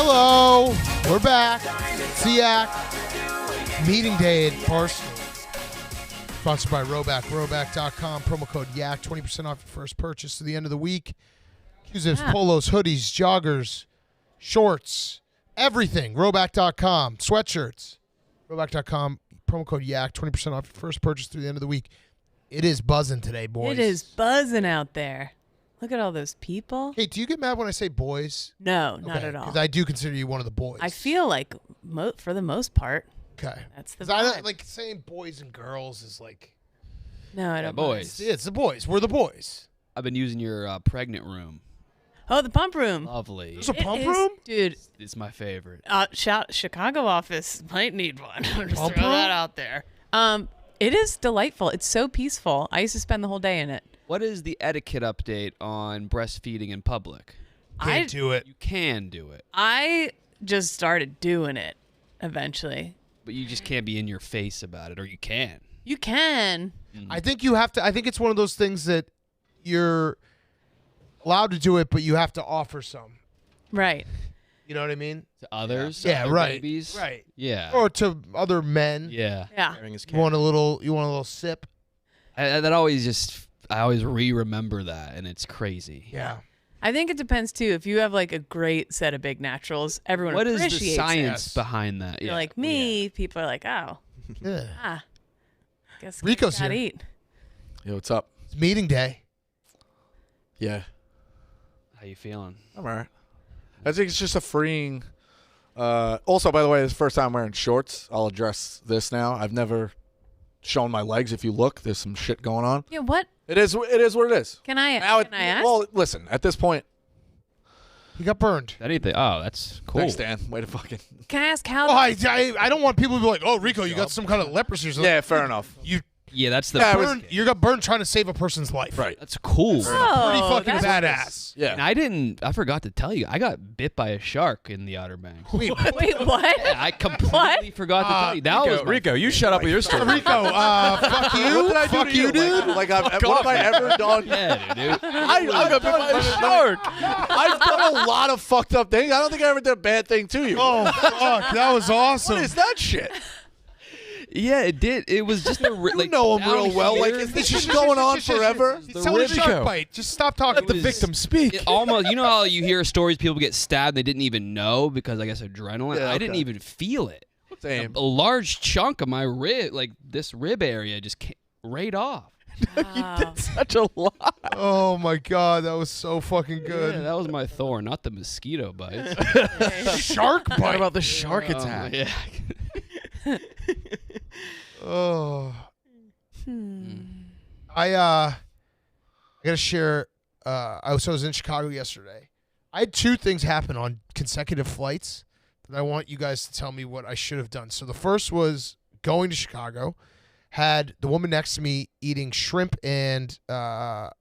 Hello, we're back. SEAC meeting day at Barstool. Sponsored by Roback, roback.com. Promo code YAK, 20% off your first purchase to the end of the week. Exclusives, polos, hoodies, joggers, shorts, everything. Roback.com, sweatshirts. Roback.com, promo code YAK, 20% off your first purchase through the end of the week. It is buzzing today, boys. It is buzzing out there. Look at all those people. Hey, do you get mad when I say boys? No, not at all. Because I do consider you one of the boys. I feel like, for the most part, okay. That's the I vibe. don't, like saying boys and girls is like. No, I don't. Boys. It's the boys. We're the boys. I've been using your pregnant room. Oh, the pump room. Lovely. There's a pump room? Dude. It's my favorite. Chicago office might need one. Just Pump throw room? that out there. It is delightful. It's so peaceful. I used to spend the whole day in it. What is the etiquette update on breastfeeding in public? Can't do it. You can do it, I just started doing it eventually. but you just can't be in your face about it, or you can. You can. I think you have to. I think it's one of those things that you're allowed to do it, but you have to offer some. Right. You know what I mean? To others? Yeah, other right. Babies? Right. Yeah. Or to other men. Yeah. Yeah. You want a little sip? I always remember that, and it's crazy. Yeah. I think it depends too. If you have like a great set of big naturals, everyone What is appreciates the it. science behind that? You're Yeah. like me. People are like, oh, Yeah. guess Rico's gotta here. eat. Yo, what's up? It's meeting day. Yeah, How you feeling? I'm all right. I think it's just a freeing. Also, by the way, this is the first time I'm wearing shorts. I'll address this now. I've never shown my legs. If you look, there's some shit going on. Yeah. What It is what it is. can I? Now Can I ask? Well, listen. At this point, He got burned. Anything? Oh, that's cool. thanks, Dan. Way to fucking. Can I ask how? Oh, I don't want people to be like, oh, Rico, you got some kind of leprosy or something. Yeah, fair enough. You Yeah, that's the. Yeah, you got burned trying to save a person's life. Right. That's cool. Oh, Pretty fucking that's- badass. Yeah. I forgot to tell you. I got bit by a shark in the Outer Banks. Wait, Wait, what? Yeah, I completely forgot to tell you. That was my- Rico, you shut up with your story. Rico, fuck you. What did I do Fuck to you, dude. Like what have I ever done? Yeah, dude. I got bit by a shark. I've done a lot of fucked up things. I don't think I ever did a bad thing to you. Oh, fuck. That was awesome. What is that shit? Yeah, it did. It was just a You know him real well. Like, is this just going on forever? He's telling a shark Rico. bite. Just stop talking. Let the victim speak. It almost, you know how you hear stories people get stabbed, they didn't even know because I guess adrenaline. Yeah, I didn't okay. even feel it. Same. A large chunk of my rib, like this rib area, just came right off. Wow. Such a lot. Oh, my God. That was so fucking Yeah, good. that was my thorn, not the mosquito bites. Shark What bite. about the shark attack? Yeah. Oh. Hmm. I gotta share. I was in Chicago yesterday. I had two things happen on consecutive flights that I want you guys to tell me what I should have done. So the first was going to Chicago, had the woman next to me eating shrimp and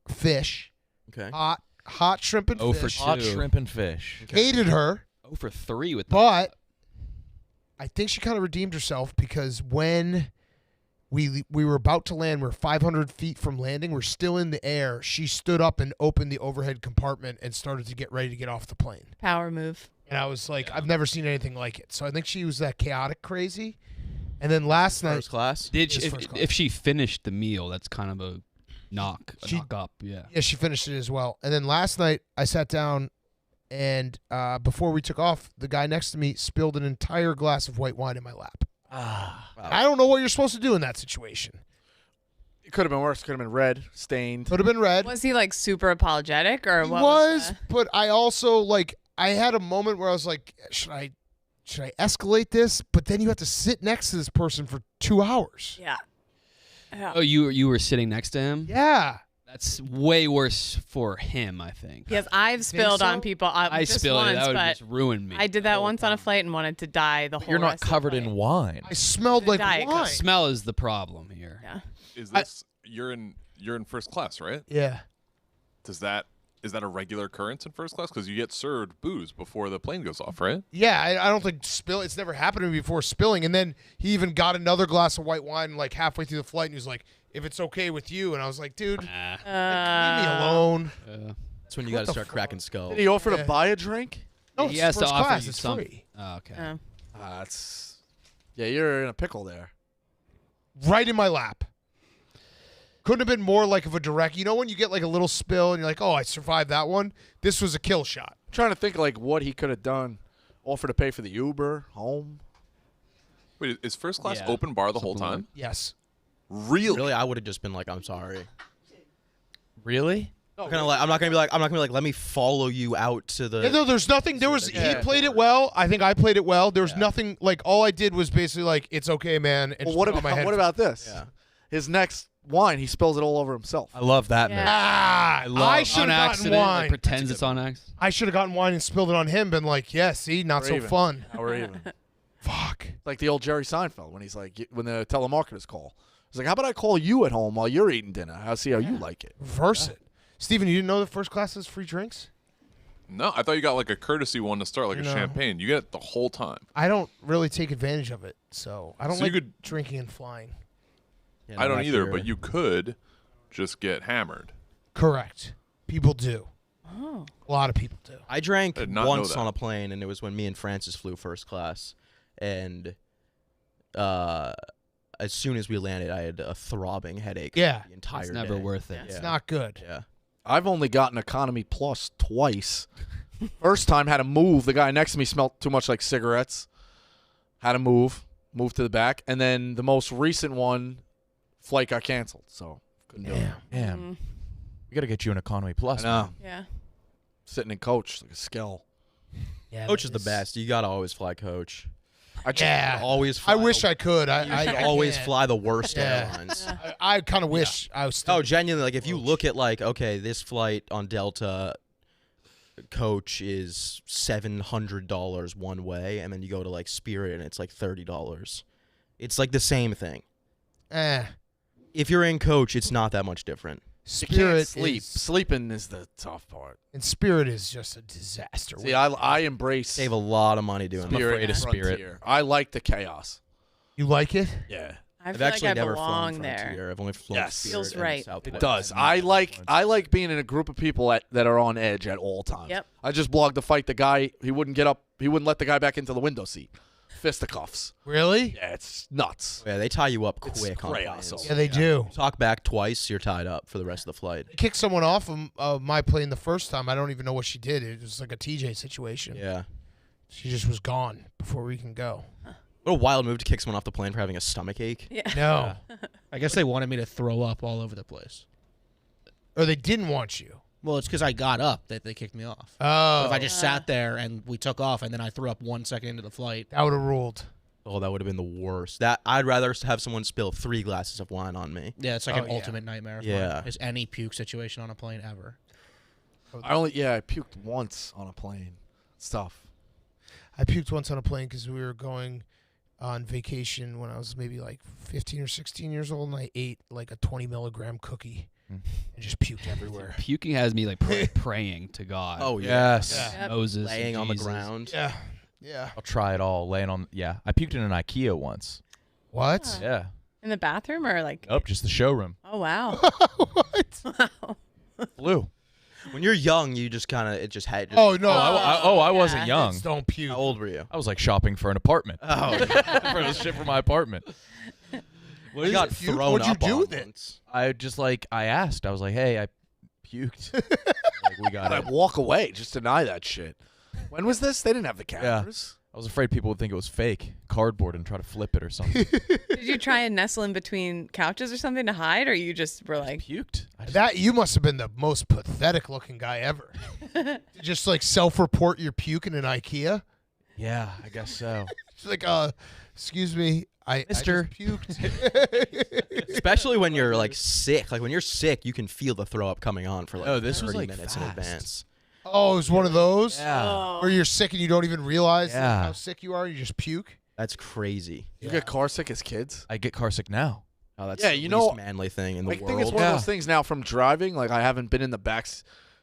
fish, Okay. hot shrimp and Oh, for fish. two. Hot shrimp and fish. Hated her, 0 for 3 with but I think she kind of redeemed herself because when we were about to land, we were 500 feet from landing, we're still in the air. She stood up and opened the overhead compartment and started to get ready to get off the plane. Power move. And I was like, I've never seen anything like it. So I think she was that chaotic crazy. And then last night, First class. Did Just she, first class. if she finished the meal, that's kind of a knock up, yeah. yeah, she finished it as well. And then last night, I sat down, and before we took off, the guy next to me spilled an entire glass of white wine in my lap. I don't know what you're supposed to do in that situation. It could have been worse. Could have been red, stained. Could have been red. Was he like super apologetic or He what? was, but I also I had a moment where I was like, should I escalate this? But then you have to sit next to this person for 2 hours. Yeah. Yeah. Oh, you were sitting next to him? Yeah. That's way worse for him, I think. Yes, I've spilled so? on people. I just spilled once, it. That would but just ruin me. I did that once on a flight and wanted to die the whole. You're not rest of the covered flight. in wine. I smelled like Diet Coke. wine. Smell is the problem here. Yeah. Is this you're in first class, right? Yeah. Is that a regular occurrence in first class? Because you get served booze before the plane goes off, right? Yeah, I don't think it's never happened to me before spilling. And then he even got another glass of white wine like halfway through the flight, and he was like, if it's okay with you. And I was like, dude, leave me alone. That's when you got to the start fuck? cracking skulls. Did he offer Yeah. to buy a drink? No, he it's has to first offer class. you It's some. free. Oh, okay. That's you're in a pickle there. Right in my lap. Couldn't have been more like of a direct. You know when you get like a little spill and you're like, oh, I survived that one? This was a kill shot. I'm trying to think like what he could have done. Offer to pay for the Uber home. Wait, is first class Yeah. open bar the whole Something like time? Yes. Really? Really, I would have just been like, I'm sorry. Really? I'm not gonna be like, let me follow you out to the. Yeah, no, there's nothing. There was. He Yeah. played it well. I think I played it well. There was nothing. Like all I did was basically like, it's okay, man. And Well, just what put on my about head. what about this? Yeah. His next wine, he spills it all over himself. I love that Yeah. man. I should On have gotten accident, wine. like, pretends it's on accident. I should have gotten wine and spilled it on him. Been like, yeah, see, not We're so even. fun. Now we're even. Fuck. Like the old Jerry Seinfeld when he's like, when the telemarketers call. He's like, how about I call you at home while you're eating dinner? I'll see how you like it. Reverse it. Steven, you didn't know that first class has free drinks? No, I thought you got like a courtesy one to start, like a No. champagne. You get it the whole time. I don't really take advantage of it, so I don't So you like could- drinking and flying. Yeah, I no, don't either, figure but it. you could just get hammered. Correct. People do. Oh. A lot of people do. I drank I did not know once that. on a plane, and it was when me and Francis flew first class, and as soon as we landed, I had a throbbing headache. Yeah. the entire It's never day. worth it. It's Yeah. not good. Yeah. I've only gotten economy plus twice. First time had to move. The guy next to me smelled too much like cigarettes. Had to move to the back. And then the most recent one, flight got canceled. So couldn't do it. Damn. Damn. We got to get you an economy plus. I know. man. Yeah. Sitting in coach like a skell. Yeah, Coach is the that best. You gotta always fly coach. I just, Yeah. Always. Fly I wish the, I could. you I should always can't. fly the worst Yeah. airlines. I kind of wish I was still. Oh, genuinely, like if you Coach. look at like, okay, this flight on Delta coach is $700 one way, and then you go to like Spirit and it's like $30. It's like the same thing. If you're in coach, it's not that much different. you can't Spirit sleep. is, Sleeping is the tough part. and Spirit is just a disaster. See, I embrace Save a lot of money doing Spirit that. afraid and of Spirit. Frontier. I like the chaos. You like it? Yeah. I I've feel actually like I never flown belong there. Frontier. I've only flown Yes. Spirit Feels and right. Southwest. It does. I like being in a group of people that are on edge at all times. Yep. I just blogged the fight. The guy, he wouldn't get up. He wouldn't let the guy back into the window seat. Fisticuffs. Really? Yeah, it's nuts. Yeah, they tie you up It's quick on great planes. also. Yeah, they do. Talk back twice, you're tied up for the rest of the flight. They kicked someone off of my plane the first time. I don't even know what she did. It was like a TJ situation. Yeah. She just was gone before we can go. What a wild move to kick someone off the plane for having a stomach ache. Yeah. No. I guess they wanted me to throw up all over the place. Or they didn't want you. Well, it's because I got up that they kicked me off. Oh. But if I just sat there and we took off and then I threw up 1 second into the flight. That would have ruled. Oh, that would have been the worst. That I'd rather have someone spill 3 glasses of wine on me. Yeah, it's like Oh, an yeah. ultimate nightmare. Of Yeah. mine, is any puke situation on a plane ever. I puked once on a plane. It's tough. I puked once on a plane because we were going on vacation when I was maybe like 15 or 16 years old, and I ate like a 20 milligram cookie and just puked everywhere. Puking has me like praying to God. Oh, yeah. Yes. Yeah. Yep. Moses, Laying on the Jesus. ground. Yeah. Yeah. I'll try it all. Laying on. Yeah. I puked in an IKEA once. What? Huh. Yeah. In the bathroom or like? Nope. Just the showroom. Oh wow. What? Wow. Flew. When you're young, you just kind of, it just had. Oh, no. I wasn't yeah. young. Kids don't puke. How old were you? I was like shopping for an apartment. Oh, for the shit for my apartment. I got it? Puke? thrown What'd you up do on with it? once. I just like, I asked. I was like, hey, I puked. Like, we got I it. walk away. Just deny that shit. When was this? They didn't have the cameras. I was afraid people would think it was fake cardboard and try to flip it or something. Did you try and nestle in between couches or something to hide, or you just were like? Puked. I just, That you must have been the most pathetic looking guy ever. Just like self-report your puke in an IKEA. yeah, I guess so. It's like, excuse me, I just Mister. puked. Especially when you're like sick. Like when you're sick, you can feel the throw up coming on for like Oh, this 30 was, like, minutes in fast. advance. Oh, it was one of those? Yeah. Where you're sick and you don't even realize Yeah. how sick you are. You just puke. That's crazy. You get car sick as kids? I get carsick now. Oh, that's Yeah, the you least know, manly thing in the I world. think it's one of Yeah. those things now from driving. Like I haven't been in the back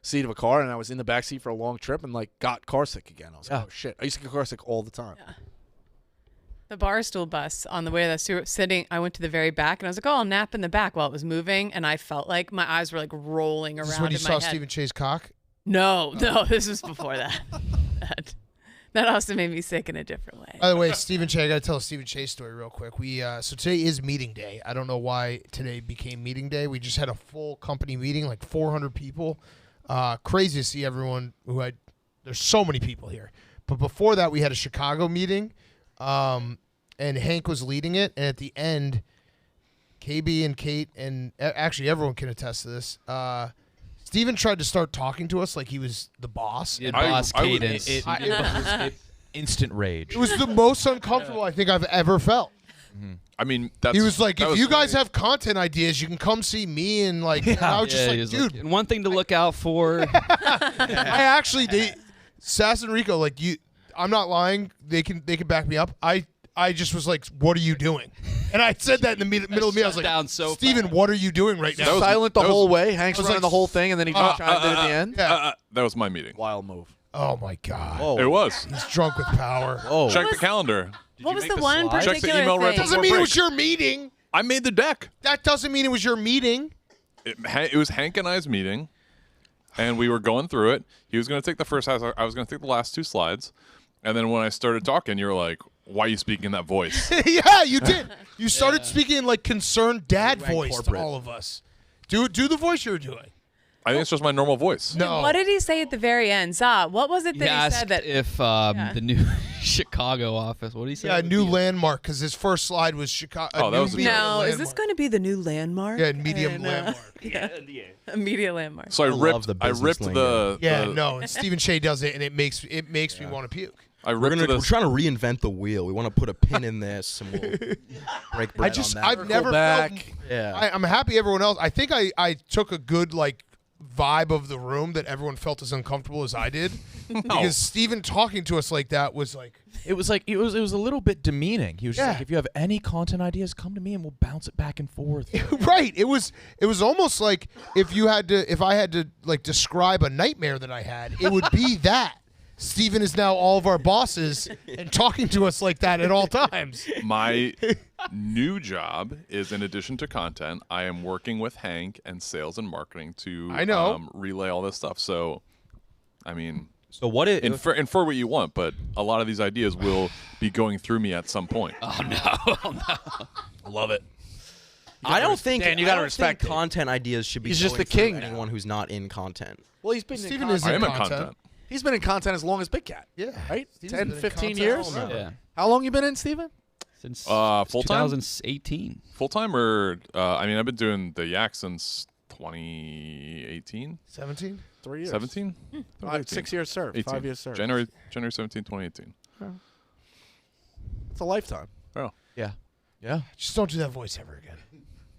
seat of a car, and I was in the back seat for a long trip, and like got car sick again. I was like, Yeah. oh shit! I used to get car sick all the time. Yeah. The Barstool bus on the way to the sitting, I went to the very back and I was like, oh, I'll nap in the back while it was moving. And I felt like my eyes were like rolling Is around this when you in saw my head. Stephen Chase cock? No, this was before that. That also made me sick in a different way. By the way, Stephen Che, I got to tell a Stephen Che story real quick. So today is meeting day. I don't know why today became meeting day. We just had a full company meeting, like 400 people. Crazy to see everyone there's so many people here. But before that, we had a Chicago meeting, and Hank was leading it. And at the end, KB and Kate, and actually everyone can attest to this, Steven tried to start talking to us like he was the boss. Boss cadence. Instant rage. It was the most uncomfortable I think I've ever felt. I mean, that's, He was like, that if was you guys great. have content ideas, you can come see me. And like, and I was just he like, was dude, and one thing to look out for. I actually did. Sass and Rico, like I'm not lying. They can back me up. I just was like, what are you doing? And I said that in the middle of me. I was like, down so Steven, what are you doing right now? Silent the whole way. Hank's I was running like, the whole thing, and then he just chimed in at the end. Yeah. That was my meeting. Wild move. Oh my God. Whoa. It was. He's drunk with power. Whoa. Check the calendar. What was the one slide? Check the particular email right thing? Doesn't before mean it break. was your meeting. I made the deck. That doesn't mean it was your meeting. It was Hank and I's meeting, and we were going through it. He was going to take the first half. I was going to take the last 2 slides. And then when I started talking, you were like, why are you speaking in that voice? Yeah, you did. You started speaking in like concerned dad went voice corporate. to all of us. Do the voice you were doing. I think it's just my normal voice. No. What did he say at the very end? Zah, what was it He that he asked said that? if the new Chicago office. What did he say? Yeah, a new landmark, because his first slide was Chicago. Oh, that was a media No, is this landmark. going to be the new landmark? Yeah, medium And, landmark. Yeah, a media landmark. So I love the business ripped lingo. Yeah, the no, and Stephen Che does it, and it makes me want to puke. I We're ripped we're the trying to reinvent the wheel. We want to put a pin in this, and we'll break bread on that. I've never back. felt. Yeah. I'm happy everyone else. I think I took a good like vibe of the room that everyone felt as uncomfortable as I did, because Stephen talking to us like that was like. It was like it was a little bit demeaning. He was just Yeah. like, if you have any content ideas, come to me and we'll bounce it back and forth. Right. It was almost like if I had to like describe a nightmare that I had, it would be that. Steven is now all of our bosses and talking to us like that at all times. My new job is, in addition to content, I am working with Hank and sales and marketing to I know. relay all this stuff. So, I mean, So what it infer what you want, but a lot of these ideas will be going through me at some point. Love it. I don't think Dan, you I gotta don't respect think it. content ideas should be He's just going the through king now. anyone who's not in content. Well, he's been Steven in is I in am in content. content. He's been in content as long as Big Cat. Yeah. Right? Steven's 10, been in 15 content years? all over. Yeah. How long you been in, Steven? Since Full-time? 2018. Full time or I mean, I've been doing the Yak since 2018, 17? 3 years. 17, 6 years served. 18. 5 years served. January 17, 2018. It's a lifetime. Oh, Yeah. Yeah. Just don't do that voice ever again.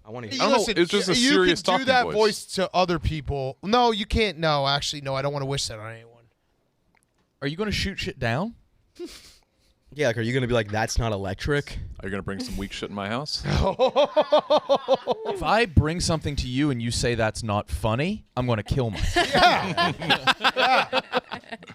I want to. I don't know, it's just a serious you can do talking that voice. voice to other people. No, you can't. No, actually, no. I don't want to wish that on anyone. Are you going to shoot shit down? Yeah, like, are you gonna be like, that's not electric? are you gonna bring some weak shit in my house? If I bring something to you and you say that's not funny, I'm going to kill myself. Yeah.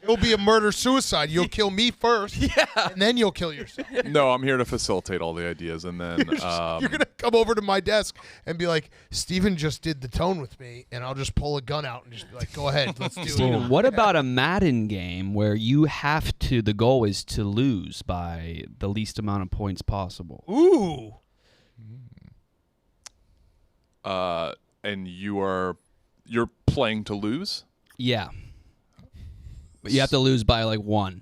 It'll be a murder-suicide. You'll kill me first, and then you'll kill yourself. No, I'm here to facilitate all the ideas, and then You're going to come over to my desk and be like, Steven just did the tone with me, and I'll just pull a gun out and just be like, go ahead, let's do Steven, it. what about a Madden game where you have to, the goal is to lose by the least amount of points possible? Ooh. and you're playing to lose. Yeah. But you have to lose by like 1.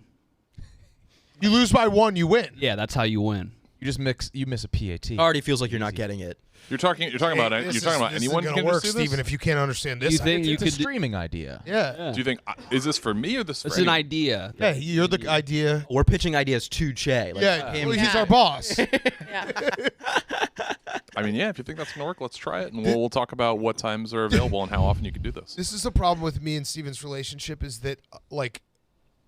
You lose by 1, you win. Yeah, that's how you win. You miss a PAT. Already feels like you're not getting it. You're talking about This anyone isn't can gonna work, just do this? Steven, if you can't understand this. You think It's you a could? streaming idea. Yeah. Do you think is this for me or this for It's an anyone? idea. Yeah, you're the idea. We're pitching ideas to Che. Like, Yeah, him. well, he's Yeah. our boss. Yeah. I mean, yeah, if you think that's gonna work, let's try it, and we'll talk about what times are available and how often you can do this. This is the problem with me and Steven's relationship is that like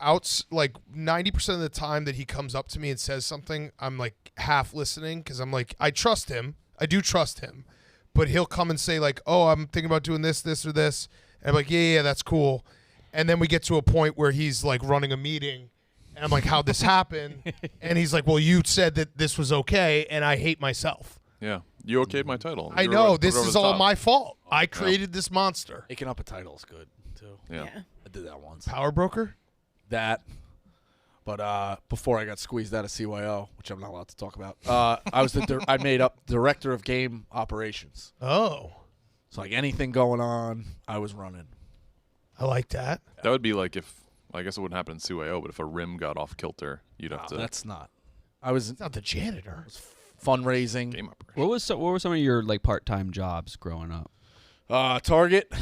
90% of the time that he comes up to me and says something, I'm like half listening because I'm like, I trust him. I do trust him. But he'll come and say like, oh, I'm thinking about doing this, this, or this. And I'm like, yeah, that's cool. And then we get to a point where he's like running a meeting. And I'm like, how'd this happen? And he's like, well, you said that this was okay. And I hate myself. Yeah, you okayed my title. I You know. put it This over is the all top. my fault. I created this monster. Making up a title is good, too. Yeah. Yeah. I did that once. Power broker? That. But before I got squeezed out of CYO, which I'm not allowed to talk about, I made up director of game operations. Oh, So like anything going on, I was running. I like that. That would be like if, I guess it wouldn't happen in CYO, but if a rim got off kilter, you'd have to That's not. I was It's not the janitor. fundraising. game operation. What were some of your like part-time jobs growing up? Target.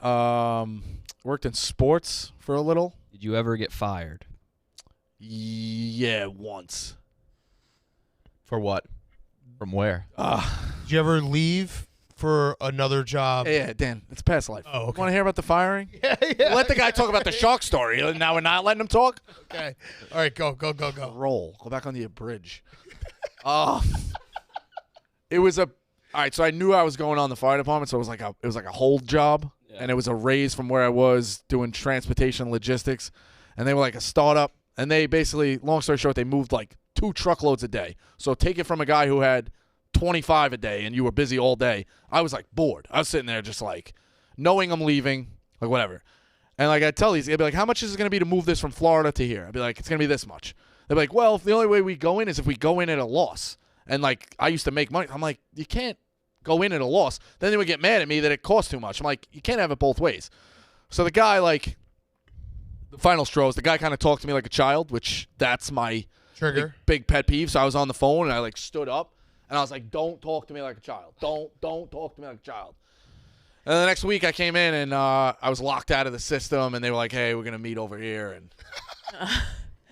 Worked in sports for a little. Did you ever get fired? Yeah, once. For what? From where? Did you ever leave for another job? Yeah, Dan, it's past life. Oh, okay. Want to hear about the firing? Yeah. Let the guy talk about the shark story. Now we're not letting him talk? Okay. All right, go. Roll. Go back on the bridge. It was all right, so I knew I was going on the fire department, so it was like a hold job, and it was a raise from where I was doing transportation logistics, and they were like a startup, and they basically, long story short, they moved like 2 truckloads a day. So take it from a guy who had 25 a day and you were busy all day. I was like bored. I was sitting there just like knowing I'm leaving, like whatever. And like I'd tell these, they'd be like, how much is it going to be to move this from Florida to here? I'd be like, it's going to be this much. They'd be like, well, the only way we go in is if we go in at a loss. And like I used to make money. I'm like, you can't go in at a loss. Then they would get mad at me that it costs too much. I'm like, you can't have it both ways. So the guy, like, the final straw is the guy kind of talked to me like a child, which that's my Trigger. big pet peeve. So I was on the phone and I like stood up and I was like, don't talk to me like a child. Don't talk to me like a child. And the next week I came in and I was locked out of the system and they were like, hey, we're going to meet over here. And,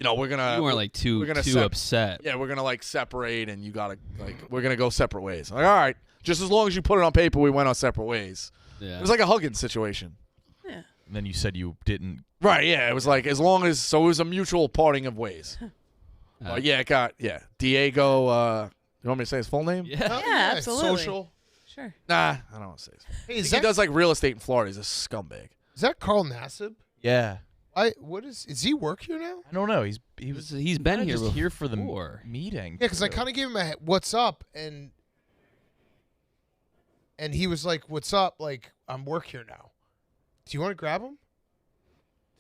we're going to. You weren't like too upset. Yeah, we're going to like separate and you got to, like, we're going to go separate ways. I'm like, all right. Just as long as you put it on paper, we went our separate ways. Yeah. It was like a hugging situation. Yeah. And then you said you didn't. Right, yeah. It was like, as long as, so it was a mutual parting of ways. Yeah, it got, Diego, you want me to say his full name? Yeah. Yeah, absolutely. Social. Sure. Nah, I don't want to say his full name. Hey, He is that does like real estate in Florida. He's a scumbag. Carl Nassib? Yeah. What is he work here now? I don't know. He's He's been kinda here just here for the before. meeting. Yeah, because I kind of gave him a what's up, and he was like, "What's up? Like, I'm work here now. Do you want to grab him?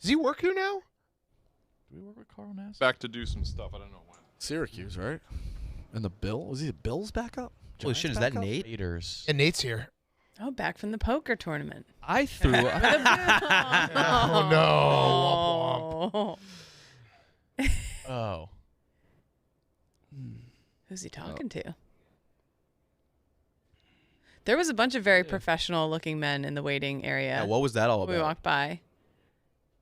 Does he work here now? Do we work with Carl Nass? Back to do some stuff. I don't know when. Syracuse, right? And the Bill? Was he the Bills backup? Holy shit, is that Nate? Raiders. And Nate's here. Oh, back from the poker tournament. I threw up. Oh no! Womp womp. Oh. Oh. Who's he talking to? There was a bunch of very professional-looking men in the waiting area. Yeah, what was that all when we about? walked by.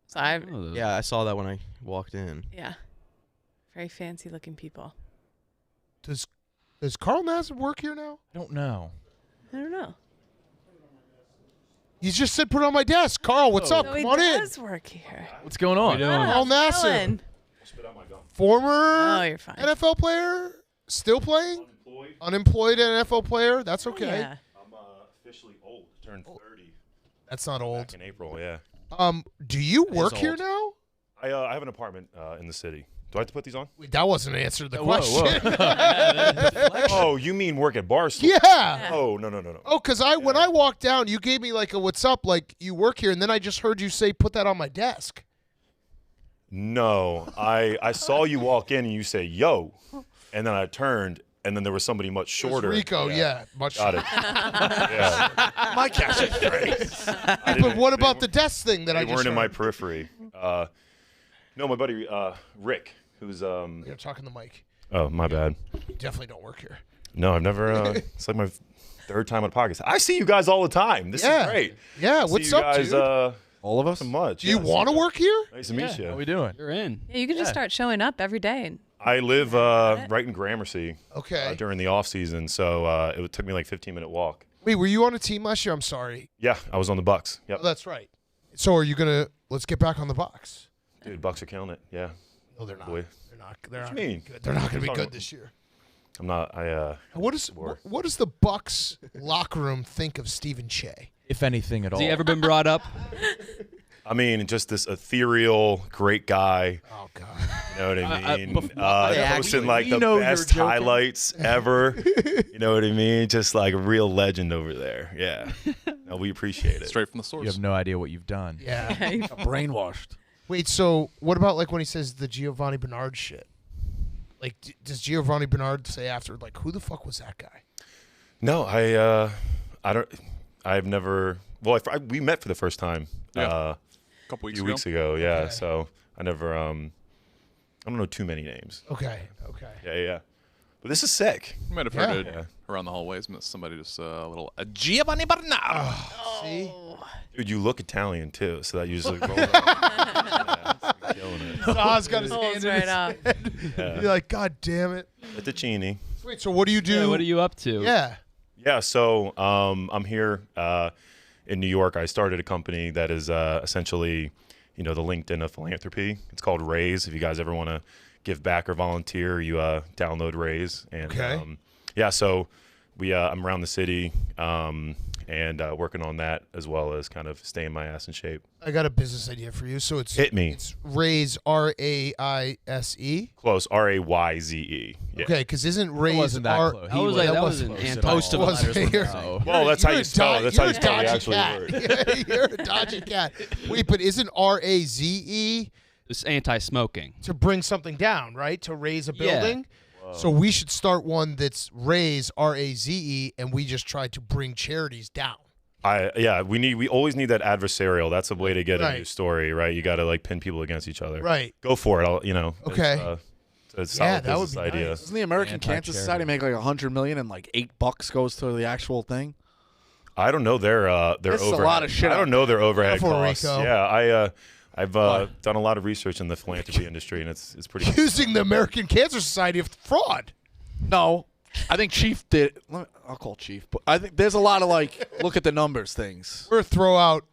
So I, Yeah, I saw that when I walked in. yeah, very fancy-looking people. Does Carl Nassib work here now? I don't know. I don't know. You just said put it on my desk. Carl, what's up? So he Come on in. does work here. What's going on? Carl Nassib, Ellen. former Oh, you're fine. NFL player, still playing. Unemployed NFL player. That's okay. Yeah. I'm officially old. Turned 30 That's not old. back in April. Yeah. Do you work here old. now? I have an apartment in the city. Do I have to put these on? Wait, that wasn't an answer to the Whoa, question. Oh, you mean work at Barstool? Yeah. Oh, no. Oh, because when I walked down, you gave me like a what's up, like you work here, and then I just heard you say put that on my desk. No. I saw you walk in and you say, yo. And then I turned and then there was somebody much It was shorter. Rico, yeah, much. Got it. yeah. My cash is great. But what about the desk thing that I They just weren't in my heard? periphery. No, my buddy Rick, who's You're talking the mic. oh, my bad. You definitely don't work here. No, I've never it's like my third time on podcast. I see you guys all the time. This Yeah. is great. Yeah, See what's you up, guys, dude? All of us? so much. Do you Yeah, want to work here? Nice to meet you. How we doing? You're in. Yeah, you can just start showing up every day. I live right in Gramercy Okay. during the off season, so it took me like 15-minute walk. Wait, were you on a team last year? I'm sorry. Yeah, I was on the Bucks. Yep. Oh, that's right. So are you gonna? Let's get back on the box. Dude, Bucks are killing it. Yeah. No, they're not. Boy. They're not. They're What not. you mean? Good. They're not gonna be Talking good about- this year. I'm not What does the Bucks locker room think of Stephen Shea? If anything at all. Has he ever been brought up? I mean, just this ethereal, great guy. Oh God. You know what I mean? actually- Posting like we the know you're best joking. highlights ever. You know what I mean? Just like a real legend over there. Yeah. No, we appreciate it. Straight from the source. You have no idea what you've done. Yeah. Brainwashed. Wait, so what about like when he says the Giovanni Bernard shit? Like, does Giovanni Bernard say after, like, who the fuck was that guy? No, I don't. I've never. Well, we met for the first time. Yeah. A few weeks ago. Yeah. Okay. So I never. I don't know too many names. Okay. Yeah. But this is sick. You might have heard Yeah. it around the hallways. Somebody just a little Giovanni Bernard. See? Dude, you look Italian too, so that usually rolls off. Yeah, killing it. Oz got his Pulls hand in right his off. head. Yeah. You're like, God damn it. Fettuccine. Wait, so what do you do? Yeah, what are you up to? Yeah. Yeah, so I'm here in New York. I started a company that is essentially, the LinkedIn of philanthropy. It's called Raise. If you guys ever want to give back or volunteer, you download Raise. And Okay. so I'm around the city and working on that as well as kind of staying my ass in shape. I got a business idea for you. So it's Hit me. It's Raise, Raise. Close, Rayze. Yeah. Okay, because isn't Raise wasn't that R? close. That was like that was an close at anti. all. Most of the Wasn't letters were here. no. Well, that's how You're you a spell it. do- That's how you're you a spell the dodgy actual cat. word. You're a dodgy cat. Wait, but isn't Raze It's anti-smoking. to bring something down, right? To raise a Yeah. building? So we should start one that's Raise, Raze, and we just try to bring charities down. We always need that adversarial. That's a way to get a Right. new story, right? You got to like pin people against each other. Right. Go for it. Okay. It's a Yeah, solid that would business be idea. nice. Doesn't the American Cancer Anti-charity. Society make like $100 million and like $8 goes to the actual thing? I don't know their This is a overhead. lot of shit I don't know their overhead Careful, costs. Rico. Yeah, I've done a lot of research in the philanthropy industry, and it's pretty. Accusing the American Cancer Society of fraud. No, I think Chief did. I'll call Chief, but I think there's a lot of like look at the numbers things. Or throw out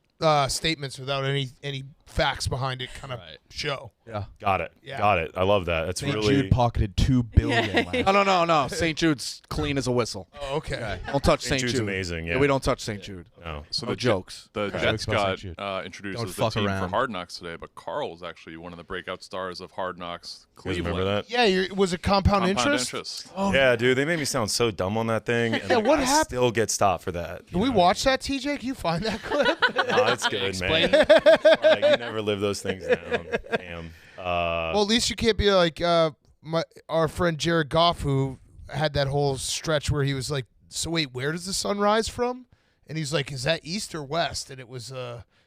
statements without any facts behind it kind of show. Yeah. Got it. Yeah. Got it. I love that. That's St. really. Jude pocketed $2 billion last No. St. Jude's clean as a whistle. Oh, okay. Don't touch St. St. Jude's Jude. amazing. Yeah. We don't touch St. Jude. No. So No the jokes. The Okay. Jets Jokes about got St. Jude. introduced Don't as the fuck team for around. Hard Knocks today, but Carl was actually one of the breakout stars of Hard Knocks You guys Cleveland. remember that? Yeah, was it compound interest? Yeah, dude. They made me sound so dumb on that thing. And Yeah, like, what I happened? still get stopped for that. Can we watch that, TJ? Can you find that clip? No, it's good, Explain man. Like, you never live those things down. Damn. Well, at least you can't be like our friend Jared Goff, who had that whole stretch where he was like, "So wait, where does the sun rise from?" And he's like, "Is that east or west?" And it was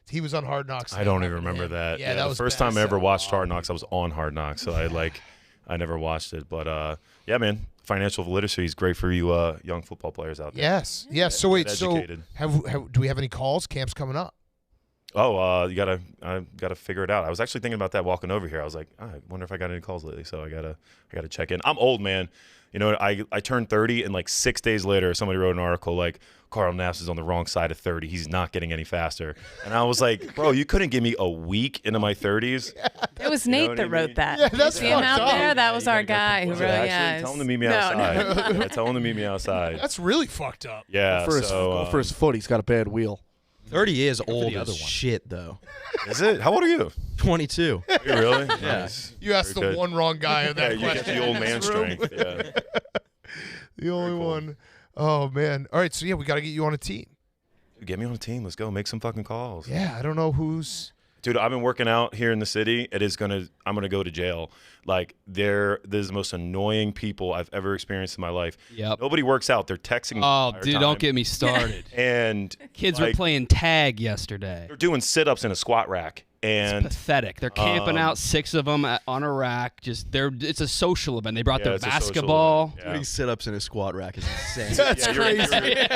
he was on Hard Knocks. I don't even remember that. Yeah, that the was first bad. time I ever watched Hard Knocks. I was on Hard Knocks, so I never watched it. But yeah, man, financial literacy is great for you young football players out there. Yes. So wait, Get so educated. do we have any calls? Camp's coming up. Oh, I gotta figure it out. I was actually thinking about that walking over here. I was like, I wonder if I got any calls lately. So I gotta check in. I'm old, man. You know, I turned 30, and like 6 days later, somebody wrote an article like, Carl Nass is on the wrong side of 30. He's not getting any faster. And I was like, bro, you couldn't give me a week into my 30s. It was You know Nate what that I wrote mean? that. Yeah, that's See him fucked out up. there? That was our guy who Was wrote. it actually? Yeah, Tell him to meet me no, outside. No. Yeah, tell him to meet me outside. That's really fucked up. Yeah. For his foot, he's got a bad wheel. 30 is old the as other one. shit, though. Is it? How old are you? 22. Are you really? Yeah. Nice. You asked Very the good. one wrong guy of Yeah, that you get question. the old in man this room. strength. Yeah. The only cool. one. Oh man. All right, so yeah, we got to get you on a team. Get me on a team. Let's go. Make some fucking calls. Yeah, I don't know who's. Dude, I've been working out here in the city. I'm gonna go to jail. Like there's the most annoying people I've ever experienced in my life. Yep. Nobody works out. They're texting. Oh, the entire dude, time. don't get me started. And Kids were like, playing tag yesterday. They're doing sit-ups in a squat rack. And It's pathetic. They're camping out 6 of them on a rack. It's a social event. They brought Yeah, their it's a social basketball. event. Yeah. Doing sit-ups in a squat rack is insane. That's crazy.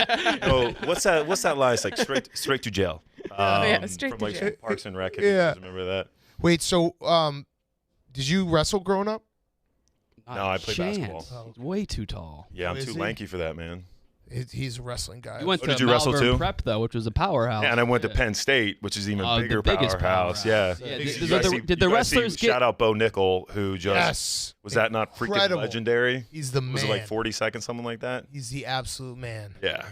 Oh, what's that line? It's like straight to jail. Yeah, straight from to like jail. Parks and Rec. If Yeah. you guys remember that? Wait, so did you wrestle growing up? Not No, I a played chance. basketball. He's way too tall. Yeah, I'm Oh, is too he? lanky for that, man. He's a wrestling guy. You went Oh, to did you wrestle Malvern too? Prep though, which was a powerhouse. Yeah, and I went to Penn State, which is even Oh, bigger the biggest powerhouse. Yeah. Yeah, Did did, You guys the, see- did the you guys see- wrestlers get? shout out Bo Nickel, who just Yes. was that not freaking Incredible. legendary? He's the man. Was it like 40 seconds, something like that? He's the absolute man. Yeah.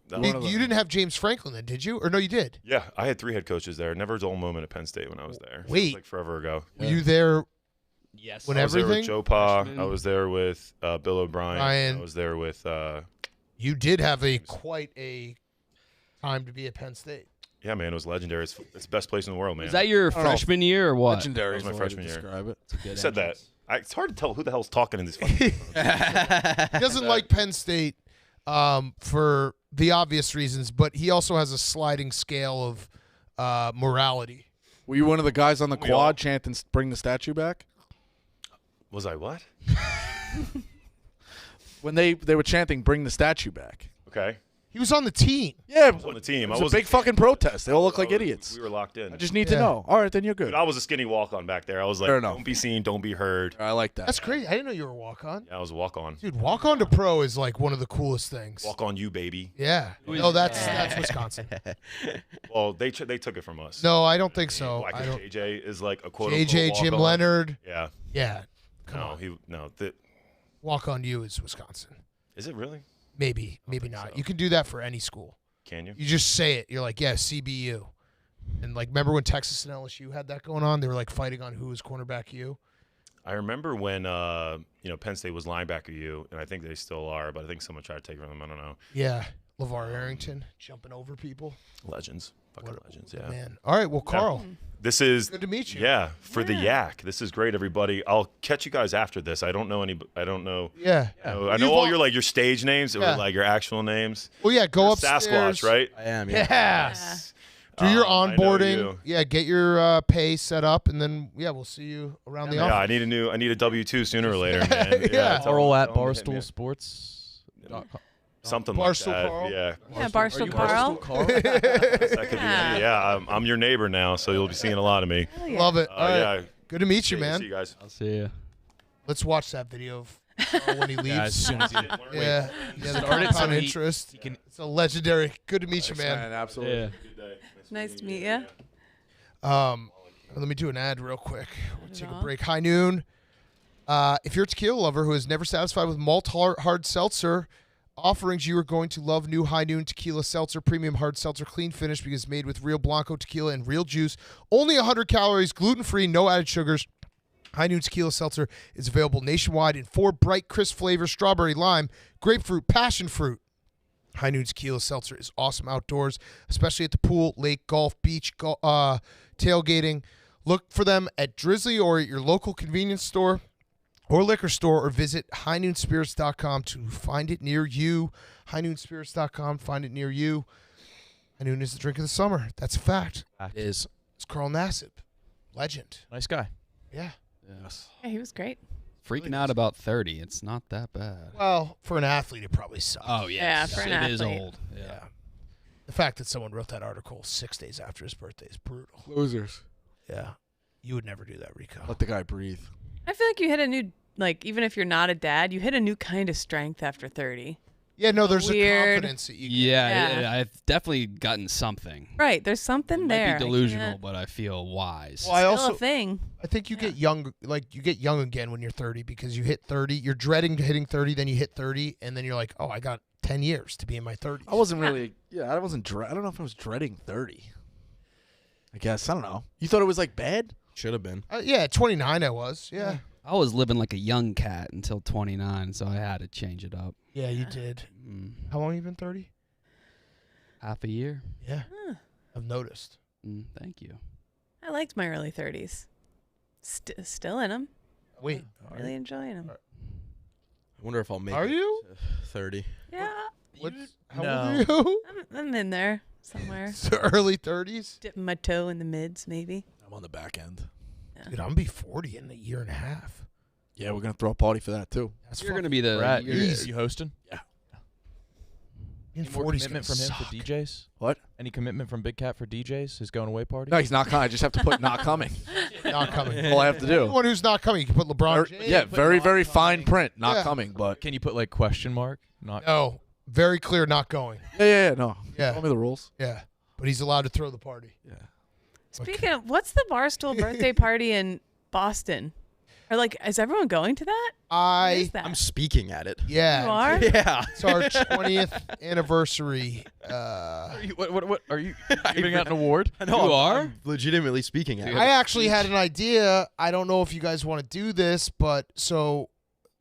That You, was- you didn't have James Franklin then, did you? Or no, you did. yeah, I had 3 head coaches there. Never a dull moment at Penn State when I was there. It was Wait. like forever ago. Were you there? Yes. When I was there everything? with Joe Pa. Freshman. I was there with Bill O'Brien. Ryan. I was there with You did have quite a time to be at Penn State. Yeah, man, it was legendary. It's the best place in the world, man. Was that your freshman year or what? Legendary. That was my freshman year. Describe it. Who said that? It's hard to tell who the hell's talking in this fucking. He doesn't like Penn State for the obvious reasons, but he also has a sliding scale of morality. Were you one of the guys on the quad chanting "Bring the statue back"? Was I what? When they were chanting "Bring the statue back." Okay. He was on the team. Yeah, I was on the team. it was a big fucking protest. They all look like I was- idiots. We were locked in. I just need to know. All right, then you're good. Dude, I was a skinny walk-on back there. I was like, Fair enough. don't be seen, don't be heard. I like that. That's great. I didn't know you were a walk-on. Yeah, I was a walk-on. Dude, walk-on to pro is like one of the coolest things. Walk on you, baby. Yeah. No, that's Wisconsin. Well, they took it from us. No, I don't think so. Like I don't. JJ is like a quote JJ, Jim walk-on. Leonard. Yeah. Yeah. Come on. Walk-on you is Wisconsin. Is it really? Maybe not. You can do that for any school. Can you? You just say it. You're like, yeah, CBU. And like, remember when Texas and LSU had that going on? They were like fighting on who was cornerback U. I remember when Penn State was linebacker U, and I think they still are, but I think someone tried to take it from them. I don't know. Yeah, LeVar Arrington jumping over people. Legends, fucking legends. Yeah. Man. All right. Well, Carl. This is good to meet you. Yeah, for the yak. This is great, everybody. I'll catch you guys after this. I don't know any. I don't know. Yeah. I know all your stage names or like your actual names. Well, yeah. Go You're upstairs. Sasquatch, right? I am. Yeah. Do your I know onboarding. you. Yeah. Get your pay set up, and then we'll see you around the Yeah, office. I need a W-2 sooner or later, man. Yeah. Carl at tell 'em to hit me Barstool up. Sports. Something Barstool like that. Carl? Yeah. Yeah, Barstool Carl. That could be me. Yeah, I'm your neighbor now, so you'll be seeing a lot of me. Hell yeah. Love it. All right. Yeah. Good to meet you, man. See you guys. I'll see you. Let's watch that video of Carl when he leaves. Yeah, as soon as he Yeah, the started, so compound he- interest. he can- It's a legendary. Good to meet you, man. Absolutely. Yeah. Nice to meet you. Let me do an ad real quick. We'll take a break. High Noon. If you're a tequila lover who is never satisfied with malt hard seltzer offerings, you are going to love new High Noon Tequila Seltzer, premium hard seltzer, clean finish because made with real Blanco tequila and real juice. Only 100 calories, gluten-free, no added sugars. High Noon Tequila Seltzer is available nationwide in 4 bright, crisp flavors: strawberry, lime, grapefruit, passion fruit. High Noon Tequila Seltzer is awesome outdoors, especially at the pool, lake, golf, beach, tailgating. Look for them at Drizzly or at your local convenience store or liquor store, or visit highnoonspirits.com to find it near you. highnoonspirits.com, find it near you. High Noon is the drink of the summer. That's a fact. It is. It's Carl Nassib. Legend. Nice guy. Yeah. Yes. Yeah, he was great. Freaking out about 30. It's not that bad. Well, for an athlete, it probably sucks. Oh, Yeah, for an It is athlete. old. Yeah. The fact that someone wrote that article 6 days after his birthday is brutal. Losers. Yeah. You would never do that, Rico. Let the guy breathe. I feel like you hit a new, like, even if you're not a dad, you hit a new kind of strength after 30. Yeah, no, there's a Weird. confidence that you get. Yeah, I've definitely gotten something. Right, there's something Might there. be I delusional, can't- but I feel wise. Well, I Still also a thing. I think you get young, like you get young again when you're 30 because you hit 30. You're dreading hitting 30, then you hit 30, and then you're like, oh, I got 10 years to be in my 30s. I wasn't really. Yeah, I wasn't. I don't know if I was dreading 30. I guess I don't know. You thought it was like bad? Should have been. Yeah, at 29 I was. Yeah. I was living like a young cat until 29, so I had to change it up. Yeah, you did. How long have you been 30? Half a year. Yeah. I've noticed. Thank you. I liked my early 30s. Still in them. Wait. Really enjoying them. I wonder if I'll make Are it you? to 30. Yeah, How No. old are you? I'm in there somewhere. So early 30s? Dipping my toe in the mids, maybe. I'm on the back end. Dude, I'm going to be 40 in a year and a half. Yeah, we're gonna throw a party for that too. That's You're going to be the... Brad, you're- you hosting? Being Any more 40 's commitment gonna from him suck. for DJs? What? Any commitment from Big Cat for DJs? His going away party? No, he's not coming. I just have to put not coming. Not coming. That's all I have to do. Anyone who's not coming, you can put LeBron James. Yeah, very, very fine print. Not Yeah. coming, but Can you put like question mark? Not. No, very clear not going. yeah, no. Yeah. Tell me the rules. Yeah, but he's allowed to throw the party. Yeah. Speaking of, what's the Barstool birthday party in Boston? Or like, is everyone going to that? What is that? I'm speaking at it. Yeah. You are? Yeah. It's our 20th anniversary. What are you giving out an award? No, You are? I'm legitimately speaking at it. I actually had an idea. I don't know if you guys want to do this, but so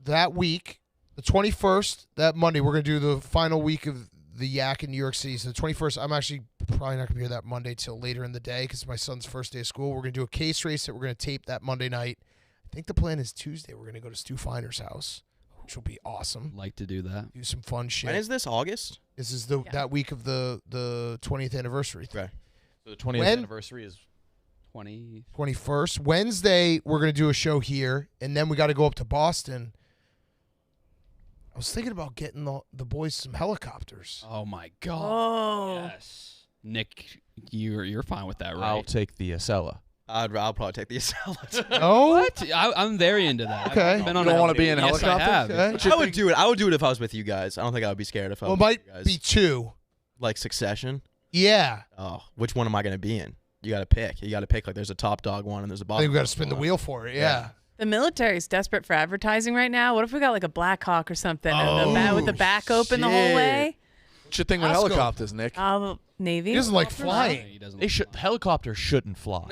that week, the 21st, that Monday, we're going to do the final week of the Yak in New York City. So the 21st, I'm actually probably not going to be here that Monday till later in the day because it's my son's first day of school. We're going to do a case race that we're going to tape that Monday night. I think the plan is Tuesday. We're going to go to Stu Finer's house, which will be awesome. Like to do that. Do some fun shit. When is this? August? This is that week of the 20th anniversary. Okay. So the 20th anniversary is 21st. Wednesday, we're going to do a show here, and then we got to go up to Boston. I was thinking about getting the boys some helicopters. Oh, my God. Oh. Yes. Nick, you're fine with that, right? I'll take the Acela. I'll probably take the Acela. Oh? What? I'm very into that. Okay. I've been You on don't a- want to be in a Yes, I helicopter? have. Okay. I would do it. I would do it if I was with you guys. I don't think I would be scared if I Well, was it with you might guys. be 2. Like Succession. Yeah. Oh, which one am I going to be in? You got to pick. You got to pick. Like, there's a top dog one and there's a I bottom. think we got to dog spin the one. wheel for it. Yeah. The military's desperate for advertising right now. What if we got like a Black Hawk or something and with the back open the whole way? What's your thing with Let's go. helicopters, Nick? Navy. He doesn't like He flying. doesn't They should helicopters shouldn't fly.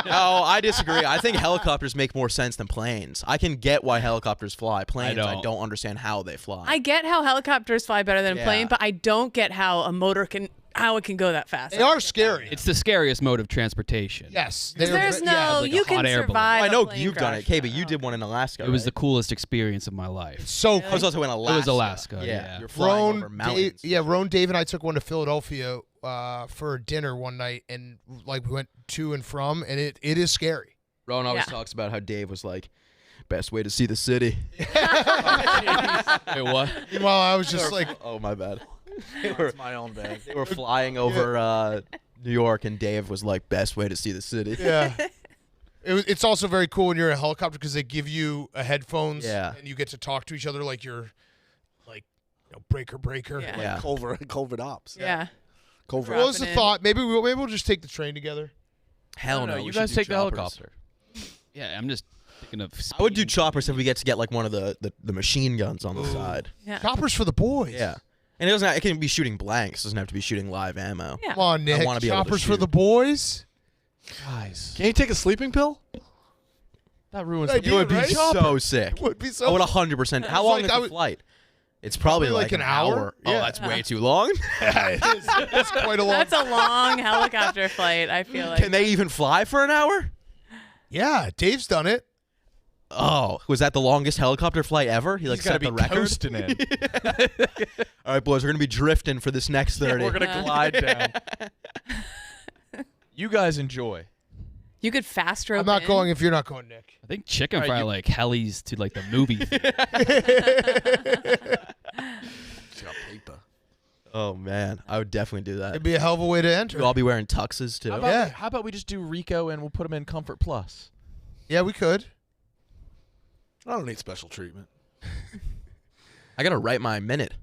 No, I disagree. I think helicopters make more sense than planes. I can get why helicopters fly. Planes, I don't. don't understand how they fly. I get how helicopters fly better than a Yeah. plane, but I don't get how a motor how it can go that fast. They are scary. It's the scariest mode of transportation. Yes. Because there's no, like a you hot can air balloon. survive. I a know plane you've done it, crash. Kay, but you did one in Alaska. It was the right? coolest experience of my life. So I was also in Alaska. It was Alaska, yeah. You're flying over Roan, mountains. Roan, Dave, and I took one to Philadelphia for dinner one night, and like we went to and from, and it is scary. Ron always Yeah. talks about how Dave was like, best way to see the city. Wait, what? Meanwhile, I was just like, Oh, my bad. They were, my own bag. they were flying over New York, and Dave was like, best way to see the city. yeah. It's also very cool when you're in a helicopter because they give you headphones, Yeah. and you get to talk to each other like you're, like, breaker. Yeah. Yeah. Covert ops. Yeah. Covert. What was the Dropping in. thought? Maybe we'll just take the train together. Hell no. You we guys should do take the choppers. helicopter. Yeah, I'm just thinking of I would do speed. choppers if we get to get like one of the machine guns on the side. Yeah. Choppers for the boys. Yeah. And it can be shooting blanks. It doesn't have to be shooting live ammo. Yeah. Come on, Nick. wanna be able to Choppers for shoot. the boys. Guys, Can you take a sleeping pill? that ruins Good the It would be right? so sick. Would be I so. would 100%. How It's long like is I the would- flight? It's probably Probably like like an an hour. Oh, Yeah. that's way too long. That's quite a long. That's a long helicopter flight, I feel like. Can they even fly for an hour? Yeah, Dave's done it. Oh, was that the longest helicopter flight ever? He like He's gotta set be the record. coasting in. All right, boys, we're gonna be drifting for this next 30. We're gonna glide down. You guys enjoy. You could fast rope I'm not in. going if you're not going, Nick. I think chicken Alright, fry you- like helis to like the movie theater. She's got paper. Oh man, I would definitely do that. It'd be a hell of a way to enter. We'll all be wearing tuxes too. How about, Yeah. how about we just do Rico and we'll put him in Comfort Plus? Yeah, we could. I don't need special treatment. I gotta write my minute.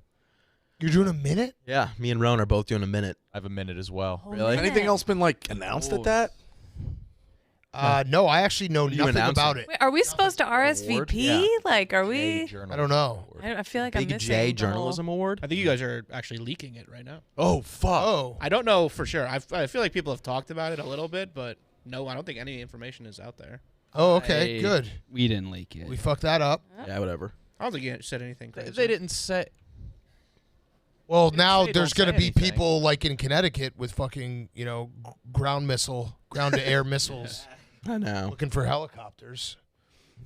You're doing a minute? Yeah, me and Ron are both doing a minute. I have a minute as well. Oh, Really? man. Anything else been like announced Oh. at that? No, I actually know are you nothing announcing? about it. Wait, are we supposed to RSVP? Yeah. Like, are J we? Journal I don't know. Award. I feel like I'm Big missing J the Journalism Award. I think you guys are actually leaking it right now. Oh fuck! Oh. I don't know for sure. I feel like people have talked about it a little bit, but no, I don't think any information is out there. Oh, okay, good. We didn't leak it. We fucked that up. Yeah, whatever. I don't think you said anything crazy. They didn't say. Well, They now say there's don't going to say be anything. people like in Connecticut with fucking, ground to air missiles I know. looking for helicopters.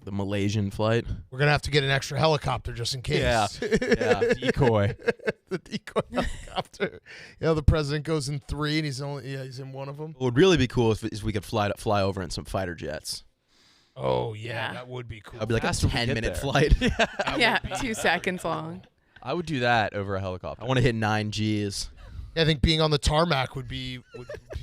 The Malaysian flight. We're going to have to get an extra helicopter just in case. Yeah. Yeah. Decoy. The decoy helicopter. The president goes in 3 and he's in one of them. What would really be cool is we could fly over in some fighter jets. Oh, yeah, Yeah. that would be cool. That'd be like a Fast would we get 10-minute there? flight. Yeah, 2 seconds long. I would do that over a helicopter. I want to hit 9 Gs. I think being on the tarmac would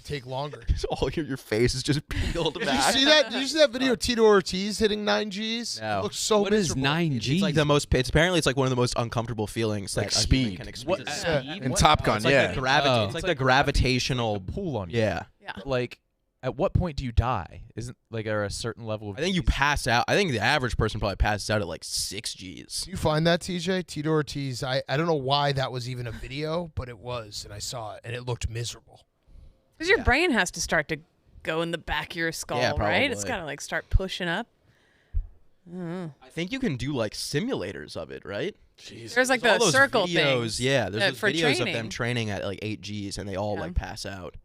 take longer. All your face is just peeled Did you back. see that? Did you see that video of Tito Ortiz hitting 9 Gs? No. It looks so What is miserable. 9G? It's like the most. It's apparently it's like one of the most uncomfortable feelings Like that a human speed. can experience. Yeah. In Top Gun, It's like yeah. the Oh. it's like the gravitational. Pull on you. Yeah. Yeah. Like, at what point do you die? Isn't like there a certain level of? I think you pass out. I think the average person probably passes out at like 6 Gs. Do you find that, TJ? Tito Ortiz, I don't know why that was even a video, but it was, and I saw it, and it looked miserable. Because your brain has to start to go in the back of your skull, Yeah, right? It's probably. got to like start pushing up. I think you can do like simulators of it, right? There's like All the those circle videos, things. yeah. There's those for videos of them training. training at like 8 Gs, and they all Yeah. like pass out.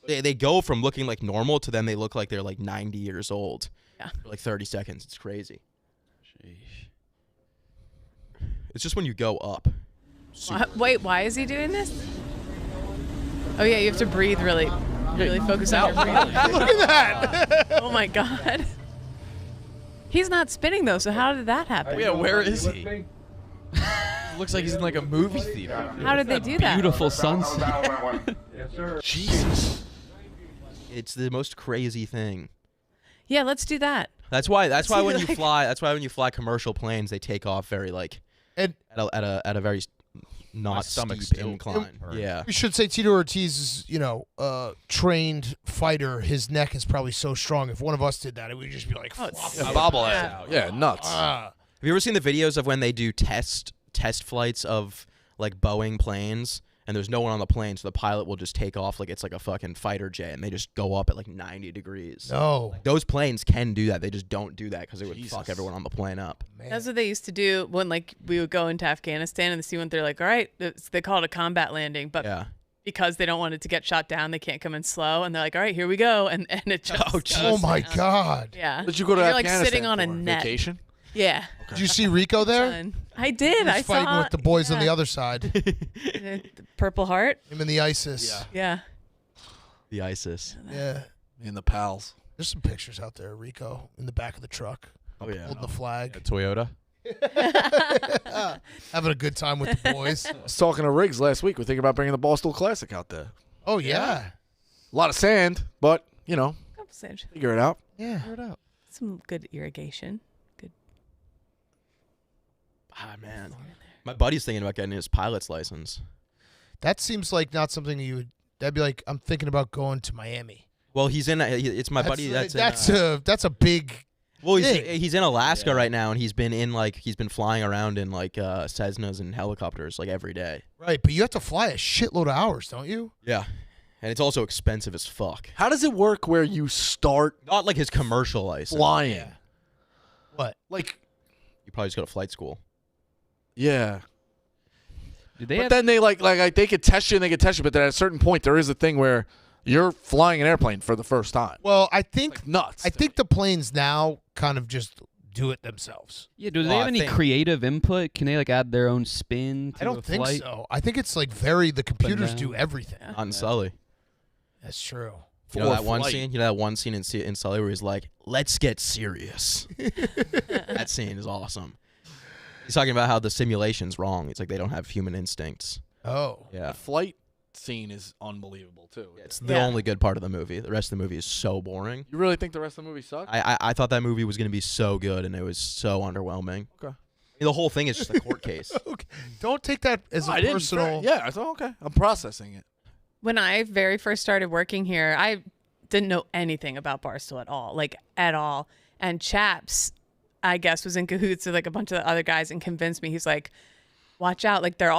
They go from looking like normal to then they look like they're like 90 years old. Yeah. For like 30 seconds. It's crazy. It's just when you go up. Wait, why is he doing this? Oh yeah, you have to breathe really focus on your breathing. Look at that. Oh my god. He's not spinning though, so how did that happen? Yeah, where is he? Looks like he's in like a movie theater. How did they do that? Beautiful sunset. Jesus. It's the most crazy thing. Yeah, let's do that. That's why when you like- fly, that's why when you fly commercial planes, they take off very like And at a very not stomach's steep still incline. burning. Yeah. we should say Tito Ortiz is, trained fighter. His neck is probably so strong. If one of us did that, it would just be like, Oh, it's- Yeah, bobblehead. Yeah. Yeah, nuts. ah. Have you ever seen the videos of when they do test flights of like Boeing planes and there's no one on the plane, so the pilot will just take off like it's like a fucking fighter jet and they just go up at like 90 degrees. No. Those planes can do that. They just don't do that because it would Jesus. fuck everyone on the plane up. Man. That's what they used to do when like we would go into Afghanistan and the C-1, they're like, all right, they call it a combat landing, but Yeah. because they don't want it to get shot down, they can't come in slow, and they're like, all right, here we go, and it just Oh, goes Oh my down. God. Yeah. Did you go to You're Afghanistan like sitting on a for? net. Vacation? Yeah. Did you see Rico there? Done. I did. He was I fighting saw with the boys on the yeah. other side. The Purple Heart. Him and the ISIS. Yeah. The ISIS. Yeah. In the pals. There's some pictures out there, Rico, in the back of the truck. Oh yeah. Holding the flag. Toyota. Having a good time with the boys. I was talking to Riggs last week. We're thinking about bringing the Barstool Classic out there. Oh, yeah. A lot of sand, but, Couple sand. figure it out. Yeah. Some good irrigation. Good. Ah man. My buddy's thinking about getting his pilot's license. That seems like not something you would. That'd be like, I'm thinking about going to Miami. Well, he's in. It's my buddy. That's a big. Well, thing. he's in Alaska right now, and he's been flying around in like Cessnas and helicopters like every day. Right, but you have to fly a shitload of hours, don't you? Yeah, and it's also expensive as fuck. How does it work where you start Not like his commercial license. flying? What? Like, You probably just go to flight school. yeah. Did they But have, then they like they could test you and they could test you, but then at a certain point there is a thing where you're flying an airplane for the first time. Well, I think Like nuts. I think the planes now kind of just do it themselves. yeah, do they Well, have I any think- creative input? Can they like add their own spin to I don't a think flight? so. I think it's like the computers down. do everything. On Sully. That's true. You know For that one flight. scene? You know that one scene in Sully where he's like, "Let's get serious." That scene is awesome. He's talking about how the simulation's wrong. It's like they don't have human instincts. Oh. Yeah. The flight scene is unbelievable too. It's the Yeah. only good part of the movie. The rest of the movie is so boring. You really think the rest of the movie sucks? I thought that movie was going to be so good, and it was so underwhelming. Okay. The whole thing is just a court case. Okay. Don't take that as I a didn't. personal. Yeah, I thought okay. I'm processing it. When I very first started working here, I didn't know anything about Barstool at all, like at all. And Chaps, I guess, was in cahoots with like a bunch of the other guys and convinced me. He's like, watch out. Like they're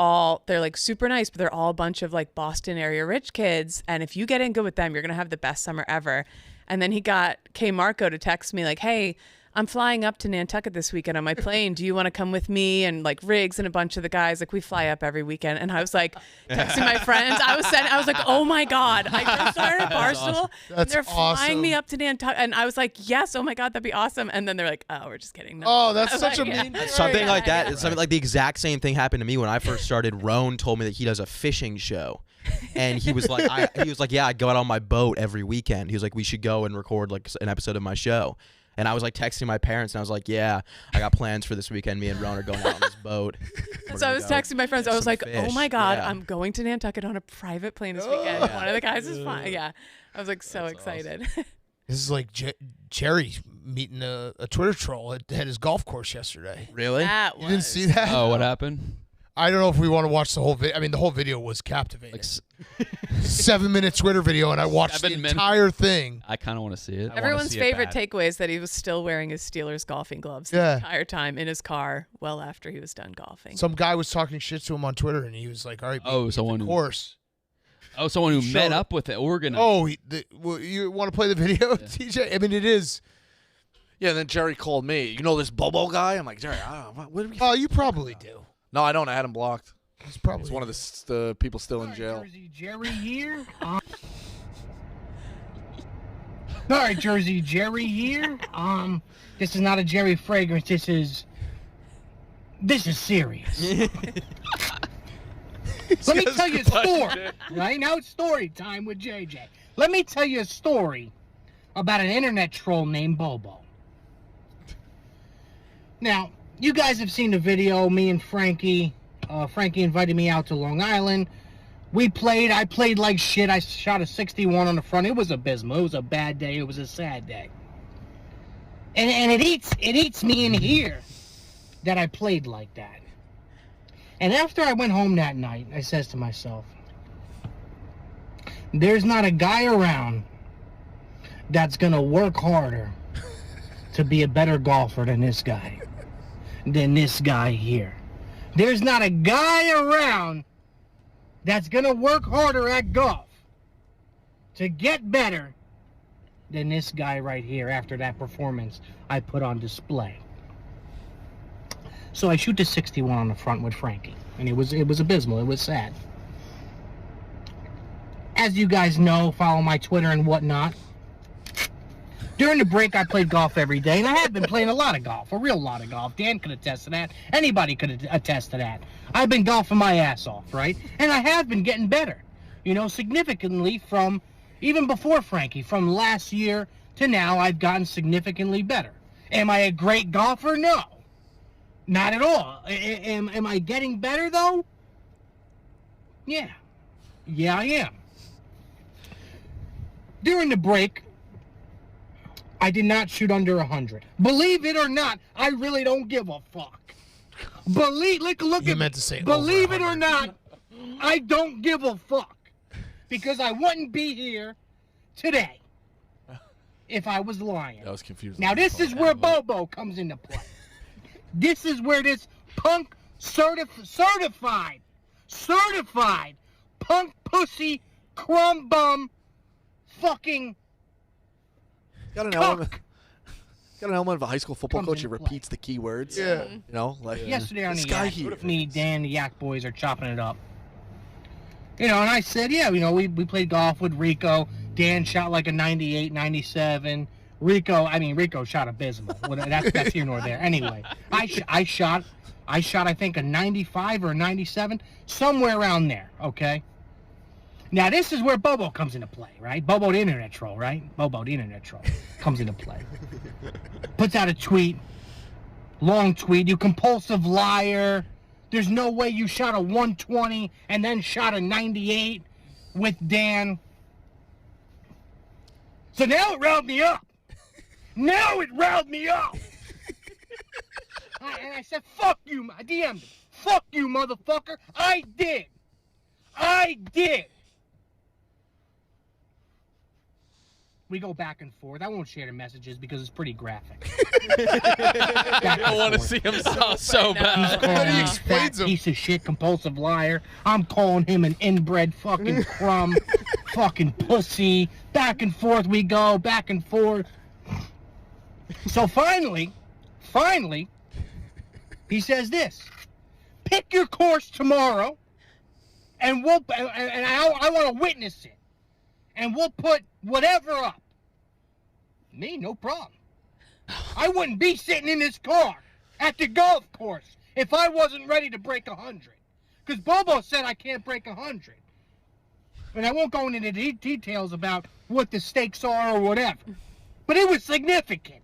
like super nice, but they're all a bunch of like Boston area rich kids. And if you get in good with them, you're going to have the best summer ever. And then he got K Marco to text me like, hey, I'm flying up to Nantucket this weekend on my plane. Do you want to come with me? And like Riggs and a bunch of the guys, like we fly up every weekend. And I was like texting my friends. I was like, oh my God. I just started at Barstool. And That's they're flying awesome. me up to Nantucket. And I was like, yes, oh my God, that'd be awesome. And then they're like, oh, we're just kidding. No. Oh, that's I was such like, a yeah. mean. Something Yeah, like that. yeah. Something like the exact same thing happened to me when I first started. Roan told me that he does a fishing show, and he was like, yeah, I go out on my boat every weekend. He was like, we should go and record like an episode of my show. And I was like texting my parents, and I was like, yeah, I got plans for this weekend. Me and Roan are going out on this boat. We're So I gonna was go texting my friends. I get was some like, oh fish. my God, Yeah. I'm going to Nantucket on a private plane this weekend. One of the guys is flying. Yeah. I was like so excited. This is like Jerry meeting a Twitter troll at his golf course yesterday. Really? That You didn't was- see that? Oh, what happened? I don't know if we want to watch the whole video. I mean, the whole video was captivating. Like, 7-minute Twitter video, and I watched the 7 minutes. entire thing. I kind of want to see it. wanna Everyone's see it favorite bad. takeaway is that he was still wearing his Steelers golfing gloves Yeah. the entire time in his car well after he was done golfing. Some guy was talking shit to him on Twitter, and he was like, "All right, Oh, meet me someone at the who- course." Oh, someone who Showed met it. up with the organizer. Oh, well, you want to play the video, TJ? I mean, it is. Yeah, and then Jerry called me. You know this Bobo guy? I'm like, Jerry, I don't know. What do we... Oh, you probably do. No, I don't. I had him blocked. It's probably It's one of the people still in jail. Jersey Jerry here. All right, Jersey Jerry here. This is not a Jerry fragrance. This is serious. Let me tell you a story. Right now, it's story time with JJ. Let me tell you a story about an internet troll named Bobo. Now, you guys have seen the video. Me and Frankie. Frankie invited me out to Long Island. We played. I played like shit. I shot a 61 on the front. It was abysmal. It was a bad day. It was a sad day. And it eats me in here that I played like that. And after I went home that night, I says to myself, there's not a guy around that's gonna work harder to be a better golfer than this guy here. There's not a guy around that's gonna work harder at golf to get better than this guy right here after that performance I put on display. So I shoot the 61 on the front with Frankie, and it was abysmal. It was sad. As you guys know, follow my Twitter and whatnot. During the break, I played golf every day, and I have been playing a lot of golf, a real lot of golf. Dan could attest to that. Anybody could attest to that. I've been golfing my ass off, right? And I have been getting better, significantly from, even before Frankie, from last year to now, I've gotten significantly better. Am I a great golfer? No. Not at all. Am I getting better, though? Yeah. Yeah, I am. During the break, I did not shoot under 100. Believe it or not, I really don't give a fuck. Look You at meant to say believe over it or 100. not, I don't give a fuck. Because I wouldn't be here today if I was lying. That was confusing. Now this is where Bobo comes into play. This is where this punk certified punk pussy crumb bum fucking Got an cuck. element of a high school football Comes coach who into play. repeats the key words. Yeah. Yesterday on this the guy Yak, here. me, Dan, the Yak boys are chopping it up. And I said, yeah, we played golf with Rico. Dan shot like a 98, 97. Rico shot abysmal. That's here nor there. Anyway, I shot, I think, a 95 or a 97, somewhere around there, okay? Now, this is where Bobo comes into play, right? Bobo the internet troll, right? Bobo the internet troll comes into play. Puts out a tweet, long tweet, you compulsive liar. There's no way you shot a 120 and then shot a 98 with Dan. So now it riled me up. And I said, fuck you. I DM'd him. Fuck you, motherfucker. I did. We go back and forth. I won't share the messages because it's pretty graphic. I want to see him so bad. He's calling Then he me a explains fat him. piece of shit, compulsive liar. I'm calling him an inbred fucking crumb, fucking pussy. Back and forth we go, back and forth. So finally, he says this: pick your course tomorrow, and I want to witness it, and we'll put whatever up. Me, no problem. I wouldn't be sitting in this car at the golf course if I wasn't ready to break 100. Because Bobo said I can't break 100. And I won't go into the details about what the stakes are or whatever. But it was significant.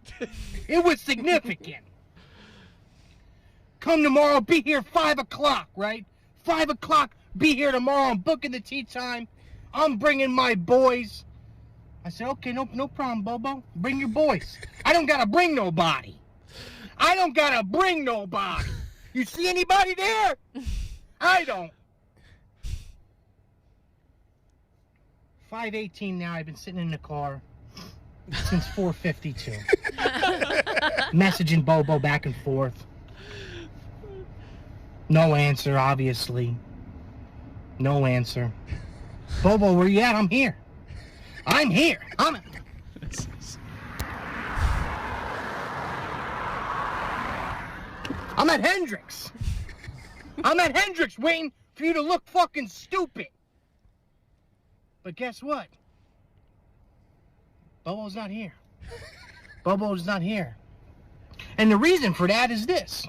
Come tomorrow, be here 5 o'clock, right? 5 o'clock, be here tomorrow. I'm booking the tee time. I'm bringing my boys. I said, okay, no problem, Bobo. Bring your boys. I don't gotta bring nobody. You see anybody there? I don't. 5:18 now. I've been sitting in the car since 4:52. Messaging Bobo back and forth. No answer, obviously. No answer. Bobo, where you at? I'm here. I'm at Hendrix. I'm at Hendrix waiting for you to look fucking stupid. But guess what? Bobo's not here. Bobo's not here. And the reason for that is this.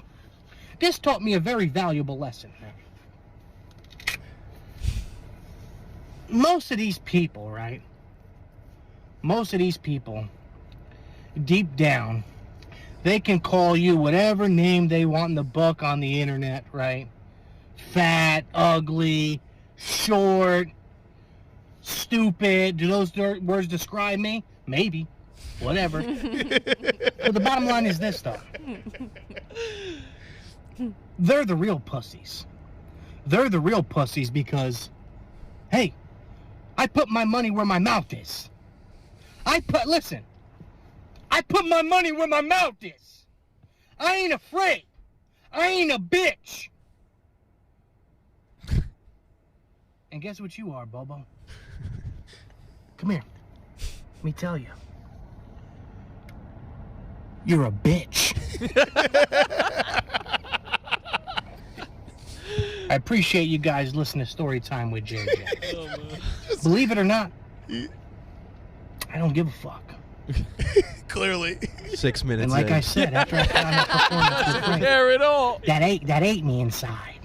This taught me a very valuable lesson. Most of these people, right? Most of these people, deep down, they can call you whatever name they want in the book on the internet, right? Fat, ugly, short, stupid. Do those words describe me? Maybe. Whatever. But the bottom line is this, though. They're the real pussies. They're the real pussies because, hey, I put my money where my mouth is. Listen, I put my money where my mouth is. I ain't afraid. I ain't a bitch. And guess what you are, Bobo? Come here. Let me tell you. You're a bitch. I appreciate you guys listening to Story Time with JJ. Believe it or not, I don't give a fuck. Clearly. 6 minutes And like in. I said, after I found that performance with Frank, Care at all. that ate me inside.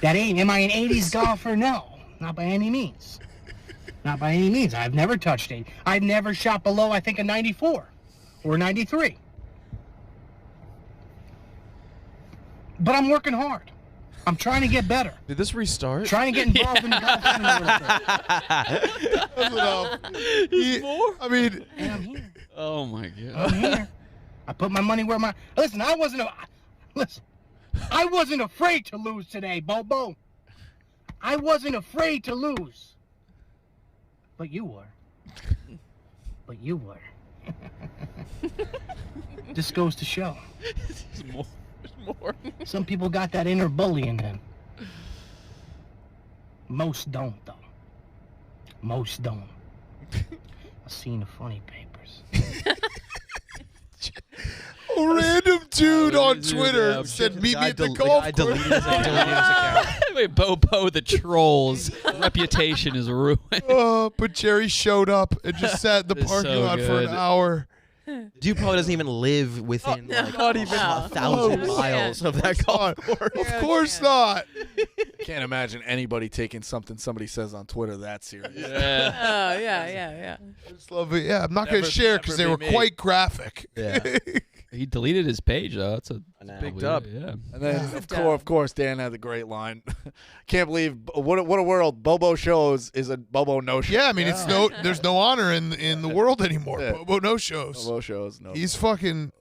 Am I an 80s golfer? No, not by any means. Not by any means. I've never touched it. I've never shot below, I think, a 94 or 93. But I'm working hard. I'm trying to get better. Did this restart? Trying to get involved in the golf scene a little bit. I mean, And I'm here. Oh my god. I'm here. I put my money where my... Listen, I wasn't afraid to lose today, Bobo. I wasn't afraid to lose. But you were. But you were. This goes to show. More. Some people got that inner bully in them. Most don't, though. Most don't. I've seen the funny papers. a random dude Oh, on dude, Twitter yeah, said, The meet guy me at the del- golf guy course. deleted his account. Wait, Bobo the troll's reputation is ruined. But Jerry showed up and just sat in the It's parking so lot for an good. hour. Dude probably doesn't even live within like not even a thousand close. miles of that golf course. Of course not. Can't imagine anybody taking something somebody says on Twitter that serious. Yeah. Oh, yeah. I just love it. Yeah, I'm not going to Never- share because they never were be me. quite graphic. Yeah. He deleted his page though. That's a Picked up. Yeah. And then, Yeah. of course, Dan had the great line. Can't believe what a world Bobo shows is a Bobo no show. Yeah, I mean, there's no honor in the world anymore. Yeah. Bobo no shows. Bobo shows. No. He's fucking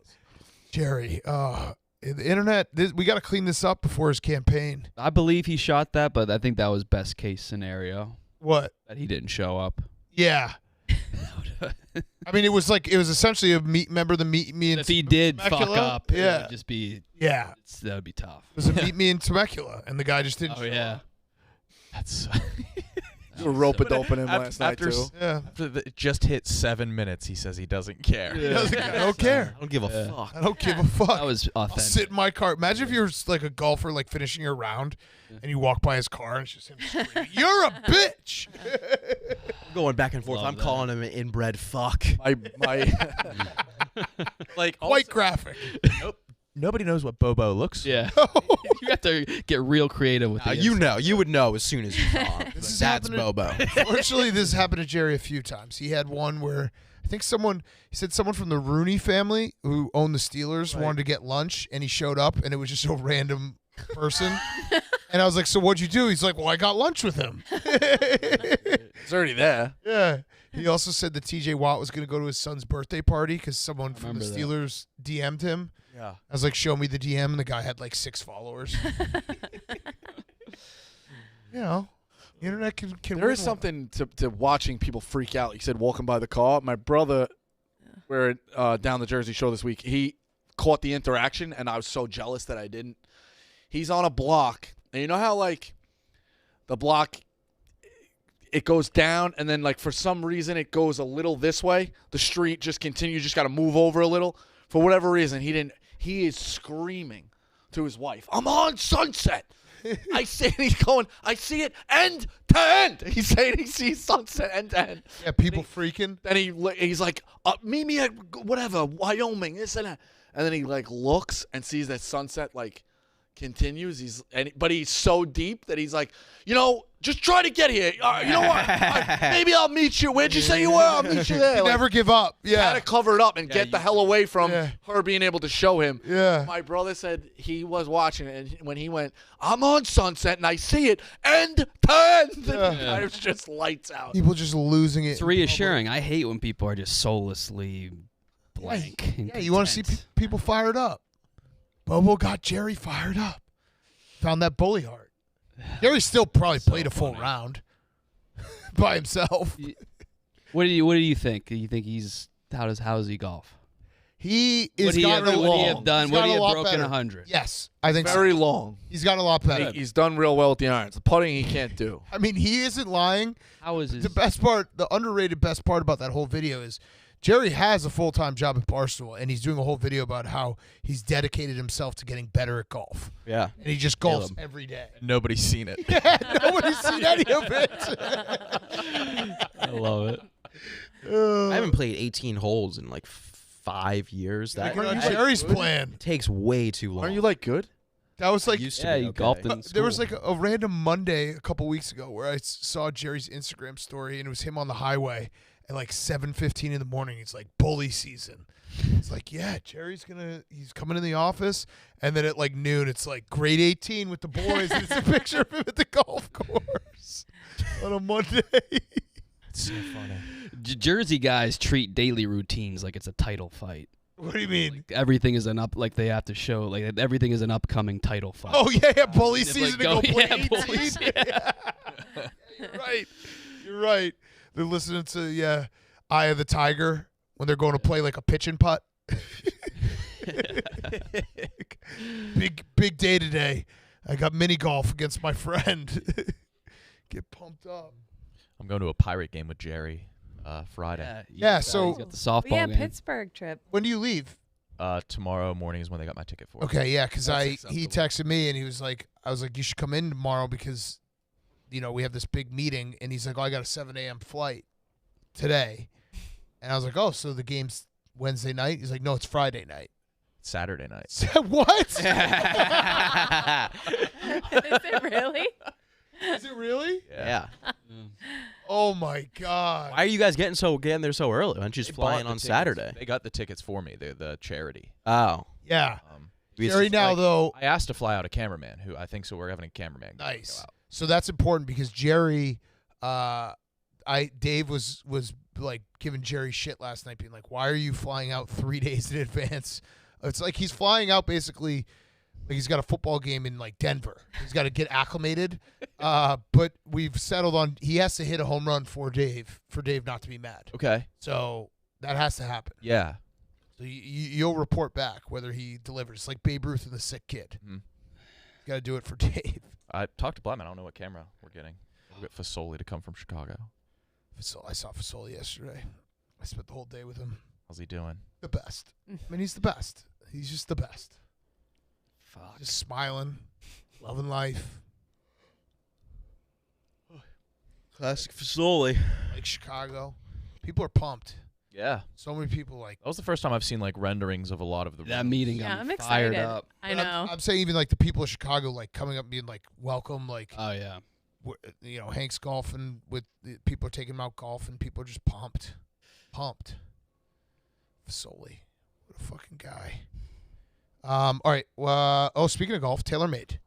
Jerry. The internet. We got to clean this up before his campaign. I believe he shot that, but I think that was best case scenario What? that he didn't show up. Yeah. I mean, it was essentially remember the meet me in If he did fuck Temecula? up, it Yeah. would just be Yeah. that would be tough. It was a meet me in Temecula, and the guy just didn't. Oh show yeah. up. That's You were rope it open him After- last night after too. s- Yeah. it just hit 7 minutes. He says he doesn't care. He doesn't- I don't care. I don't give a Yeah. fuck. I don't give a fuck. That was I'll authentic. sit in my car. Imagine if you're like a golfer, like finishing your round, and you walk by his car, and it's just him screaming, "You're a bitch!" Going back and forth. Love I'm that. calling him an inbred fuck. My Like Quite graphic. nobody knows what Bobo looks. Yeah. You have to get real creative with it. You would know as soon as you saw him. This is That's happening- Bobo. Fortunately, this happened to Jerry a few times. He had one where I think someone from the Rooney family who owned the Steelers wanted to get lunch, and he showed up, and it was just a random person. And I was like, "So what'd you do?" He's like, "Well, I got lunch with him." it's already there. Yeah. He also said that TJ Watt was going to go to his son's birthday party because someone from the remember that. Steelers DM'd him. Yeah. I was like, "Show me the DM," and the guy had like 6 followers. You know, the internet can There win is one. something to watching people freak out. You said walking by the car. My brother, we're down the Jersey Shore this week. He caught the interaction, and I was so jealous that I didn't. He's on a block, and you know how like the block it goes down, and then like for some reason it goes a little this way. The street just continues. You just got to move over a little. For whatever reason, he didn't. He is screaming to his wife, I'm on Sunset. I see it end to end. He's saying he sees sunset end to end. Yeah, people freaking. Then he's like, meet me at whatever, Wyoming, this and that. And then he like looks and sees that sunset like continues. But he's so deep that he's like, just try to get here. You know what? Maybe I'll meet you. Where'd you say you were? I'll meet you there. You never give up. Yeah. Had to cover it up and get the hell away from her being able to show him. Yeah. My brother said he was watching it, and when he went, I'm on Sunset, and I see it end to end. Yeah. It was just lights out. People just losing it. It's reassuring. I hate when people are just soullessly blank. Yeah, you want to see people fired up. Bobo got Jerry fired up. Found that bully heart. Jerry still probably played a full round by himself. What do you think? Do you think how does he golf? He is Would he have done? Would he have broken 100? Yes, I think very long. He's got a lot better. He's done real well with the irons. The putting he can't do. I mean, he isn't lying. How is his... The best part, the underrated best part about that whole video is Jerry has a full-time job at Barstool, and he's doing a whole video about how he's dedicated himself to getting better at golf. Yeah. And he just golfs every day. Nobody's seen it. Yeah, nobody's seen any of it. I love it. I haven't played 18 holes in like 5 years. That Jerry's plan takes way too long. Aren't you like good? That was like, he golfed in school. There was like a random Monday a couple weeks ago where I saw Jerry's Instagram story, and it was him on the highway at like 7:15 in the morning. He's like, bully season. It's like, yeah, he's coming in the office, and then at like noon, it's like grade 18 with the boys, and it's a picture of him at the golf course on a Monday. It's so funny. Jersey guys treat daily routines like it's a title fight. What do you mean? Like everything is like they have to show, like everything is an upcoming title fight. Oh yeah, bully It's season like, to go play yeah, 18. bully season. You're right. You're right. They're listening to Eye of the Tiger when they're going to play like a pitch and putt. big day today. I got mini golf against my friend. Get pumped up. I'm going to a Pirate game with Jerry Friday. So he's got the softball game. Pittsburgh trip. When do you leave? Tomorrow morning is when they got my ticket for. Okay, yeah, because he texted me and he was like, I was like, you should come in tomorrow because, we have this big meeting, and he's like, oh, I got a 7 a.m. flight today. And I was like, oh, so the game's Wednesday night? He's like, no, it's Friday night. Saturday night. What? Is it really? Is it really? Yeah. Oh my God. Why are you guys getting there so early? Why don't you just fly in on Saturday? They got the tickets for me. They're the charity. Oh. Yeah. Jerry, now though, I asked to fly out a cameraman who I think so. We're having a cameraman. Nice. Go out. So that's important because Jerry, Dave was like giving Jerry shit last night, being like, "Why are you flying out 3 days in advance?" It's like he's flying out basically like he's got a football game in like Denver. He's got to get acclimated. But we've settled on he has to hit a home run for Dave not to be mad. Okay. So that has to happen. Yeah. So you'll report back whether he delivers. It's like Babe Ruth and the sick kid. Mm-hmm. You got to do it for Dave. I talked to Blattman. I don't know what camera we're getting. We'll get Fasoli to come from Chicago. I saw Fasoli yesterday. I spent the whole day with him. How's he doing? The best. I mean, he's the best. He's just the best. Fuck. Just smiling, loving life. Classic Fasoli. Like Chicago. People are pumped. Yeah. So many people like. That was the first time I've seen like renderings of a lot of the That rooms. meeting Yeah, got I'm me excited. fired up. I know. I'm saying even like the people of Chicago like coming up and being like welcome, like Oh yeah. Hank's golfing with people are taking him out golfing. People are just pumped. Fasoli, what a fucking guy. All right. Speaking of golf, TaylorMade.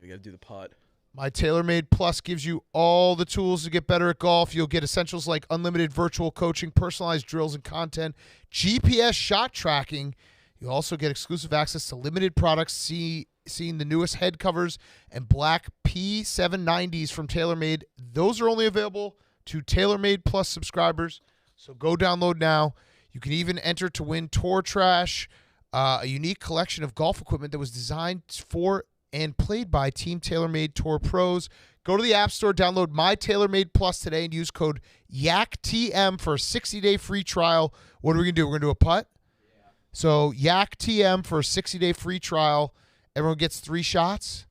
We gotta do the putt. My TaylorMade Plus gives you all the tools to get better at golf. You'll get essentials like unlimited virtual coaching, personalized drills and content, GPS shot tracking. You'll also get exclusive access to limited products, seeing the newest head covers and black P790s from TaylorMade. Those are only available to TaylorMade Plus subscribers, so go download now. You can even enter to win Tour Trash, a unique collection of golf equipment that was designed for and played by Team TaylorMade Tour Pros. Go to the App Store, download My TaylorMade Plus today, and use code YAKTM for a 60-day free trial. What are we going to do? We're going to do a putt? Yeah. So Yak TM for a 60-day free trial. Everyone gets 3 shots.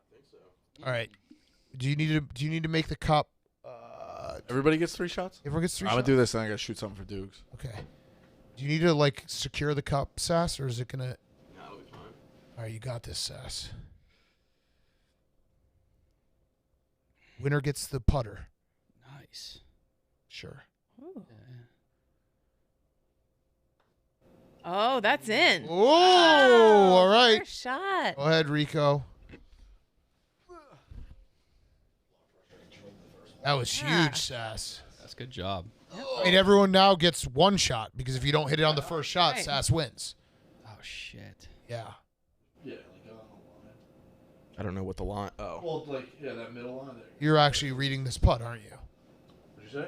I think so. All right. Do you need to make the cup? Everybody gets 3 shots? Everyone gets 3 I'm shots? going to do this, and I got to shoot something for Dukes. Okay. Do you need to, like, secure the cup, Sass, or is it going to... No, it'll be fine. All right, you got this, Sass. Winner gets the putter. Nice. Sure. Ooh. Oh, that's in. Oh, all right. First shot. Go ahead, Rico. That was huge, Sass. That's a good job. I mean, everyone now gets 1 shot because if you don't hit it on the first shot, Right. Sass wins. Oh, shit. Yeah. Yeah, like on the line. I don't know what the line. Oh. Well, like, yeah, that middle line there. You're actually reading this putt, aren't you? What'd you say?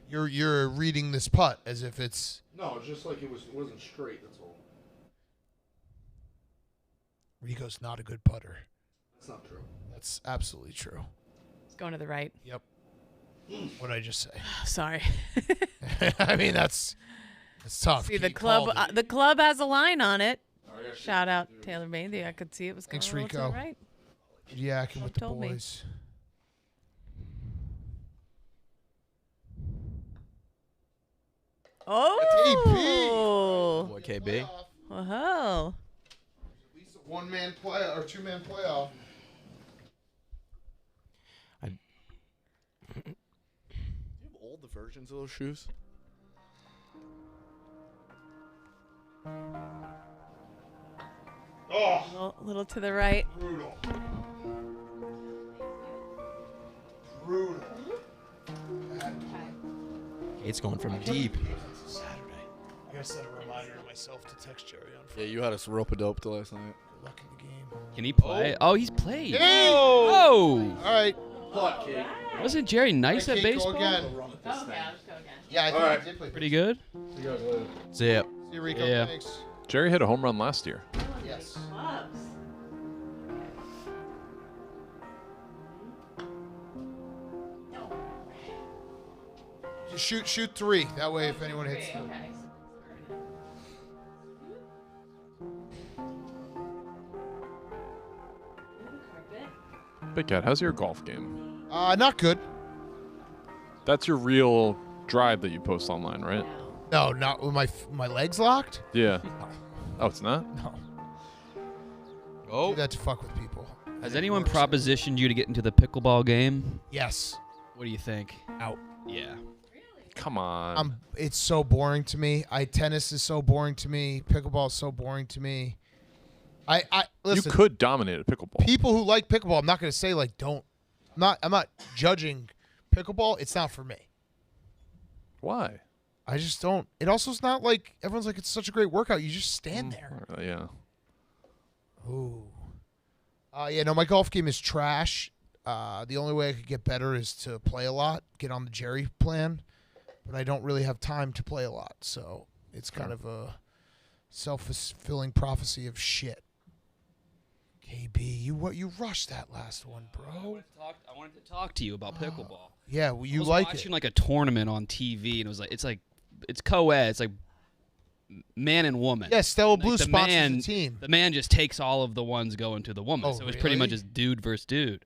You're reading this putt as if it's... No, it's just like it wasn't straight, that's all. Rico's not a good putter. That's not true. That's absolutely true. It's going to the right. Yep. What did I just say? Sorry. I mean, that's tough. See, You the called club it. the club has a line on it. Shout out TaylorMade. I could see it was going Thanks, a little to the Rico. right. Yeah, with the told me. boys. Oh. Boy, KB. Whoa. At least a 1-man play or 2-man playoff. Do you have all the versions of those shoes? Oh, Little to the right. brutal. Brutal. It's going from deep. It's Saturday. I gotta set a reminder to myself to text Jerry on Yeah, you had us rope-a-dope to last night. Good luck in the game. Can he play? Oh, he's played. Hey! Oh! All right. Wasn't Jerry nice at Kate, go baseball? again. Yeah, I think All he did play. Pretty good. Zip. See you, Rico. Yeah. Thanks. Jerry hit a home run last year. Yes. Just shoot 3. That way, if anyone hits. Big Cat, how's your golf game? Not good. That's your real drive that you post online, right? No, not with my legs locked. Yeah. Oh, it's not? No. Oh. Do that to fuck with people. Has anyone propositioned you to get into the pickleball game? Yes. What do you think? Out. Yeah. Come on. It's so boring to me. Tennis is so boring to me. Pickleball is so boring to me. I listen. You could dominate a pickleball. People who like pickleball, I'm not going to say like don't. I'm not judging pickleball. It's not for me. Why? I just don't. It also is not like everyone's like it's such a great workout. You just stand there. Yeah. Ooh. Yeah, no, my golf game is trash. The only way I could get better is to play a lot, get on the Jerry plan, but I don't really have time to play a lot, so it's kind of a self-fulfilling prophecy of shit. KB, you rushed that last one, bro. I wanted to talk to you about pickleball. Yeah, well, you I was like watching it. like a tournament on TV, and it's co-ed. It's like man and woman. Yeah, Stella Like, Blue the sponsors man, the team. The man just takes all of the ones going to the woman. Oh, So it's pretty much really? just dude versus dude.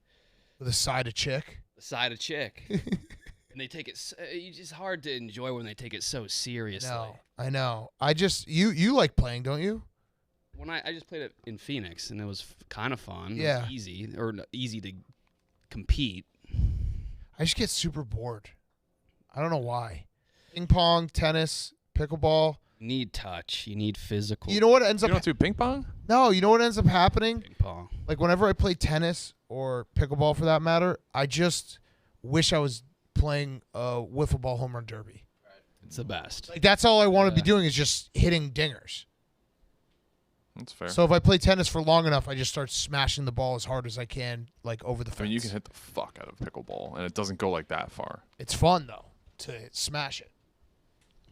With a side of chick. The side of chick. And they take it. It's just hard to enjoy when they take it so seriously. No, I know. I just you like playing, don't you? When I just played it in Phoenix, and it was kind of fun. Yeah. It was easy or easy to compete. I just get super bored. I don't know why. Ping pong, tennis, pickleball. You need touch. You need physical. You know what ends You up? don't do ping pong? No, you know what ends up happening? Ping pong. Like whenever I play tennis or pickleball, for that matter, I just wish I was playing a wiffle ball home run derby. It's the best. Like that's all I want to be doing is just hitting dingers. That's fair. So if I play tennis for long enough, I just start smashing the ball as hard as I can, like over the fence. I mean, you can hit the fuck out of pickleball, and it doesn't go like that far. It's fun though to smash it.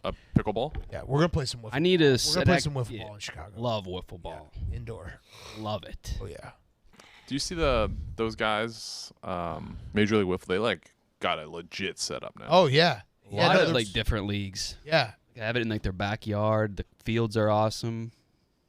A pickleball? Yeah, we're gonna play some wiffle. I need a. We're gonna play some wiffle ball in Chicago. Love wiffle ball. Indoor. Love it. Oh yeah. Do you see those guys, Major League Wiffle? They like got a legit setup now. Oh yeah. A Yeah, lot no, of there's- like different leagues. Yeah, They have it in like their backyard. The fields are awesome.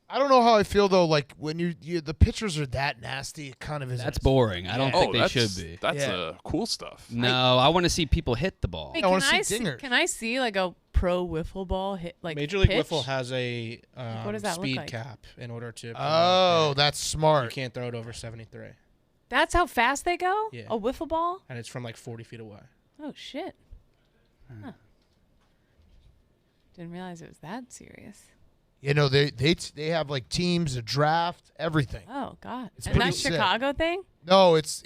I don't know how I feel though. Like when the pitchers are that nasty, it kind of is. That's boring. I don't think they should be. That's cool stuff. No, I want to see people hit the ball. Wait, I wanna see see, dingers. can I see like a pro wiffle ball hit like Major League pitch? Wiffle has a What does that look speed like? cap in order to. Oh, that's You smart. can't throw it over 73, That's how fast they go? Yeah. A wiffle ball? and it's from like 40 feet away. Oh shit. Huh. Didn't realize it was that serious. You know, they have like teams, a draft, everything. Oh god. It's And pretty that's sick. Chicago thing? No, it's.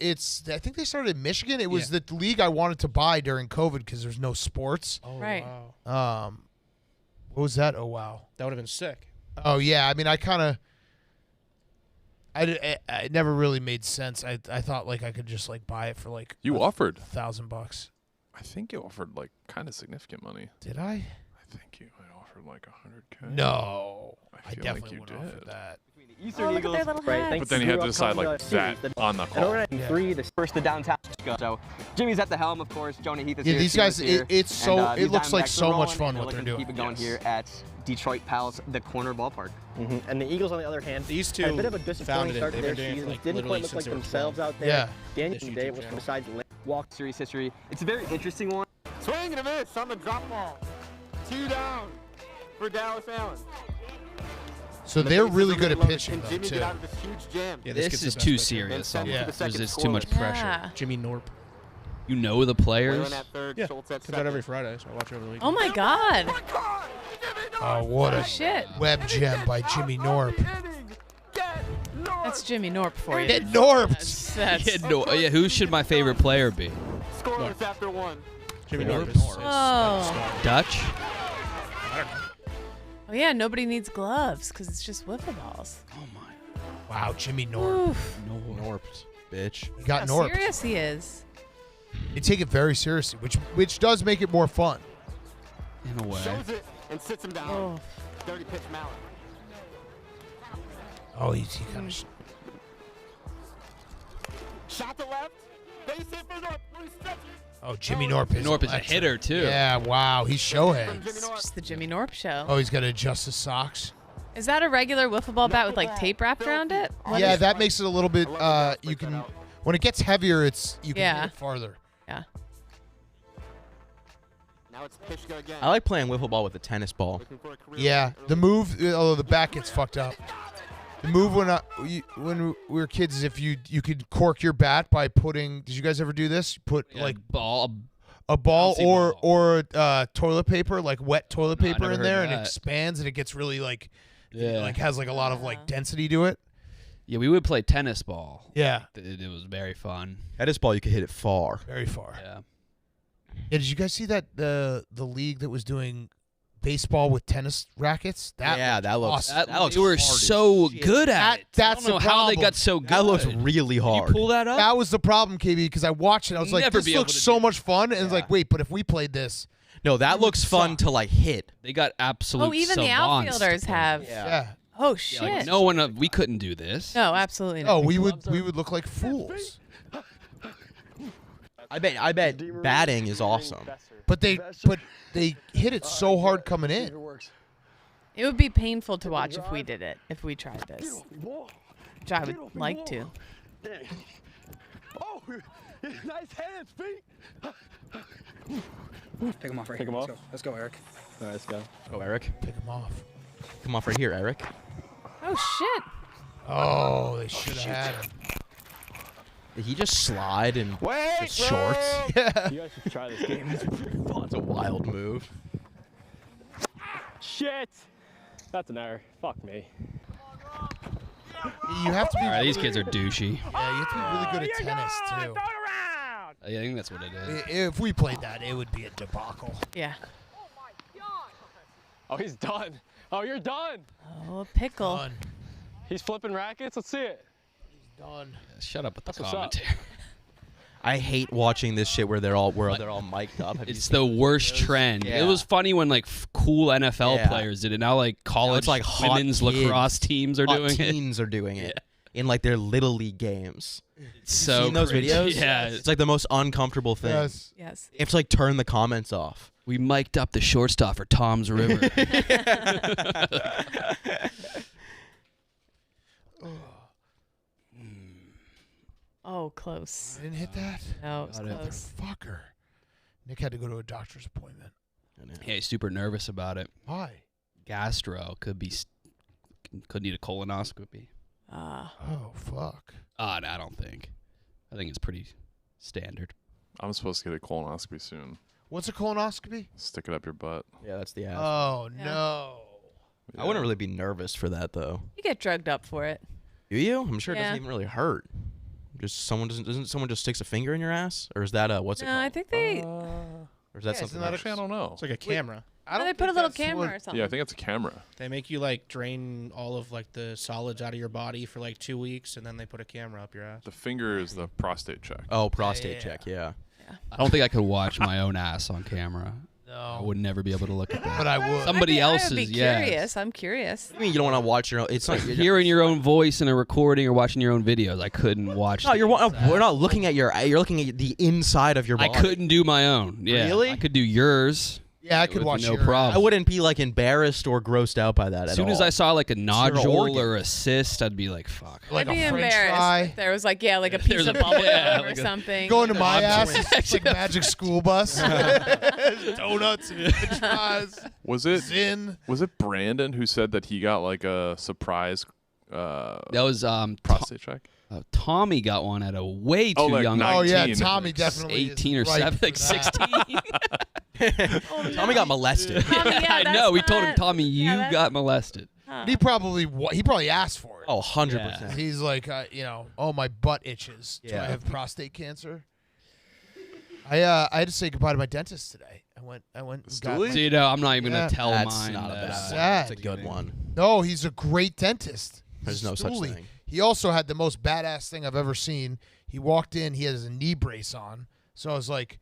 I think they started in Michigan. It was the league I wanted to buy during COVID because there's no sports. Oh Right. wow, What was that? Oh wow. that would have been sick. Oh yeah. I mean, it never really made sense. I thought like I could just like buy it for like You offered. $1,000. I think you offered like kind of significant money. Did I? I think you offered like 100K. No, I feel definitely like would you have did. offered that. Oh, look at their little hats. But then you had to decide like that on the And call. organizing three, the first the downtown. So Jimmy's at the helm, of course. Joni Heath is Yeah, here. these Steve's guys, here. it's so. And, It these looks like Diamondbacks so are much rolling, fun and what they're looking to doing. Keep it going here at Detroit Pals, the Corner Ballpark. And the Eagles, on the other hand, These two had a bit of a disappointing founded it. start to They've their been doing it, season. like, Didn't literally quite look since like they were themselves 12. out there. Yeah. Daniel This YouTube Day was channel. besides Walk series history. It's a very interesting one. Swing and a miss on the drop ball. 2 down for Dallas Allen. So they're really good at pitching though too. Yeah, This gets is the best too pitcher. serious. And Yeah. There's just too much pressure. Yeah. Jimmy Norp. You know the players. Whalen at third, Yeah, Schultz at comes out second. every Friday, so I watch it over the weekend. Oh my god. Oh, what a Shit. web gem by Jimmy Norp. That's Jimmy Norp for you. Get Norp. That's Yeah, who should my favorite player be? Scoreless after 1. Jimmy Norp. Norp is Oh. Dutch? Oh yeah, nobody needs gloves because it's just wiffle balls. Oh my. Wow, Jimmy Norp. Oof. Norp, bitch. You got How Norp. serious he is. They take it very seriously, which does make it more fun. In a way. Shows it and sits him down. Oh. Dirty pitch mallet. Oh, he kind of. Shot to left. Base hit for North. Loose stretches. Oh, Jimmy Norp is. Norp is a electric. hitter too. Yeah, wow, he's Shohei. It's just the Jimmy Norp show. Oh, he's got to adjust his socks. Is that a regular wiffle ball bat with like tape wrapped around it? What Yeah, is- that makes it a little bit. You can, when it gets heavier, you can Yeah. hit it farther. Yeah. Now it's pitch go again. I like playing wiffle ball with a tennis ball. Looking for a career Yeah, the move. Although the back gets fucked up. The move when we were kids is if you could cork your bat by putting. Did you guys ever do this? Put Yeah, like ball. a ball bouncy or ball. toilet paper, like wet toilet No, I paper never in heard there, of and it that. expands and it gets really like, Yeah. like has like a lot of like density to it. Yeah, we would play tennis ball. Yeah, It was very fun. Tennis ball, you could hit it far. very far. Yeah. Yeah, did you guys see that the league that was doing baseball with tennis rackets? Yeah, that looks. awesome. That looks They were hard as so shit. good at That- it. that's I don't know the how they problem. got so good. That looks really Can hard. you pull that up? That was the problem, KB, because I watched it. I was like, Never this be able looks to so do much fun, and it's Yeah. like, wait, but if we played this, No, that would looks fun suck. to like hit. They got absolute. Oh, even the savants to outfielders play. have. yeah. Oh Yeah, shit. like, no one. We couldn't do this. No, absolutely not. Oh, we would look like fools. I bet batting is awesome. But they hit it so hard coming in. It would be painful to watch if we did it. If we tried this, which I would like to. Oh, nice hands, Pete. Pick him off right here. Let's go, Eric. All right, let's go. Oh, Eric. Pick them off. Come off right here, Eric. Oh shit. Oh, they should have had him. Did he just slide in Wait, his shorts? Yeah. You guys should try this game. That's a wild move. Shit. That's an error. Fuck me. You have to be. All right, these kids are douchey. Yeah, you have to be really good at tennis too. I think that's what it is. If we played that, it would be a debacle. Yeah. Oh, he's done. Oh, you're done. Oh, a pickle. Done. He's flipping rackets. Let's see it. Done. Shut up with the That's what's up. commentary. I hate watching this shit where they're all mic'd up. Have you It's seen the worst trend. Yeah. It was funny when like cool NFL Yeah. players did it. Now like college it's like hot women's kids. lacrosse teams are hot doing it. teens are doing it in like their little league games. It's so seen those cringy. videos? Yeah. It's like the most uncomfortable thing. Yes. Yes. You have to like turn the comments off. We mic'd up the shortstop for Tom's River. Oh, close. I didn't hit that. No, it was close. Fucker. Nick had to go to a doctor's appointment. Hey, super nervous about it. Why? Gastro could need a colonoscopy. Oh, fuck. No, I don't think. I think it's pretty standard. I'm supposed to get a colonoscopy soon. What's a colonoscopy? Stick it up your butt. Yeah, that's the ass. Oh, no. I wouldn't really be nervous for that, though. You get drugged up for it. Do you? I'm sure it Yeah. doesn't even really hurt. Just doesn't someone just sticks a finger in your ass? Or is that what's it No, called? I think they. Or is that something else? Actually, I don't know. It's like a camera. They put a little camera or something. Yeah, I think it's a camera. They make you like drain all of like the solids out of your body for like 2 weeks, and then they put a camera up your ass. The finger is the prostate check. Oh, prostate check, yeah. I don't think I could watch my own ass on camera. No. I would never be able to look at that. But I would. Somebody else's, I would be yeah. curious. I'm curious. I mean, you don't want to watch your own. It's not Hearing your own voice in a recording or watching your own videos, I couldn't watch. No, we're not looking at your. You're looking at the inside of your body. I couldn't do my own. Yeah, Really? I could do yours. Yeah, I could with watch no your problem. I wouldn't be like embarrassed or grossed out by that. As at soon as all. I saw like a nodule organ. or a cyst, I'd be like, "Fuck." Like I'd be a French embarrassed fry. if there was like like a There's piece a- of bubble yeah, gum or like a- something. Going to my ass, twist. it's like Magic School Bus. Donuts and French fries. Was it Zin. Was it Brandon who said that he got like a surprise That was prostate check? Tommy got one at a way too like young. 19. Oh, yeah, Tommy definitely is 18 or ripe 7, for like that. 16. Tommy got molested. Tommy, yeah, I that's know. We told him, not- Tommy, you yeah, that's- got molested. Huh. He probably asked for it. Oh, 100%. He's like, oh, my butt itches. Do I Yeah. have prostate cancer? I had to say goodbye to my dentist today. I went. and got Stoolie? my- So, you know, I'm not even Yeah. going to tell That's mine. not a that, bad. Sad. It's a good one. No, he's a great dentist. There's no such Stoolie. thing. He also had the most badass thing I've ever seen. He walked in, he has a knee brace on. So I was like,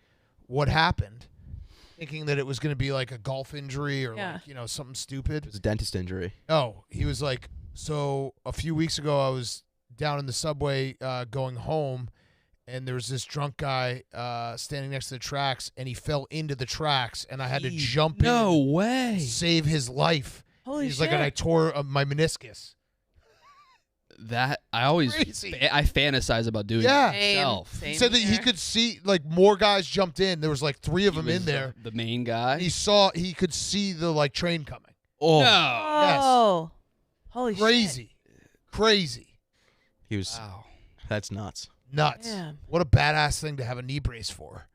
what happened? Thinking that it was going to be like a golf injury or Yeah. like, something stupid. It was a dentist injury. Oh, he was like, so a few weeks ago I was down in the subway going home, and there was this drunk guy standing next to the tracks, and he fell into the tracks, and I had to jump No in way. and save his life. Holy He's shit. like, and I tore my meniscus. That I always Crazy. I fantasize about doing Yeah. it myself. Same He said that he here. could see, like, more guys jumped in. There was like 3 of He them in was there. the main guy. He could see the like train coming. Oh, no. Oh. Holy shit. Crazy. he was. Wow. That's nuts. Nuts. Damn. What a badass thing to have a knee brace for.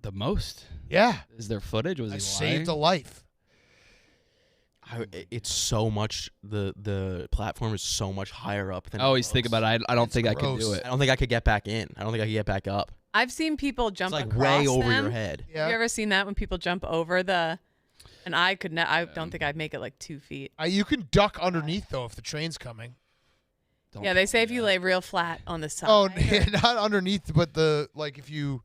The most. Yeah. Is there footage? Was I he saved a lying? life. It's so much. The platform is so much higher up than. I always think about it. I don't It's think I could do gross. it. I don't think I could get back in. I don't think I could get back up. I've seen people It's jump like across way over them. your head. Yeah. Have you ever seen that when people jump over the? And I could. I don't think I'd make it like 2 feet. You can duck underneath though if the train's coming. Don't Yeah, they say if you lay real flat on the side. Oh, or- not underneath, but if you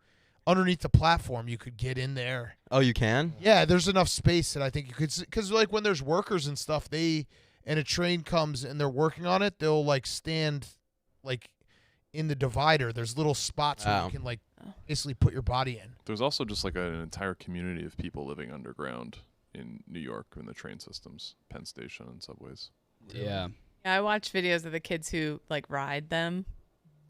underneath the platform, you could get in there. Oh, you can? Yeah, there's enough space that I think you could, because like when there's workers and stuff, and a train comes and they're working on it, they'll like stand like in the divider. There's little spots where Wow. you can like basically put your body in. There's also just like an entire community of people living underground in New York in the train systems, Penn Station and subways. Yeah. Yeah, I watch videos of the kids who like ride them,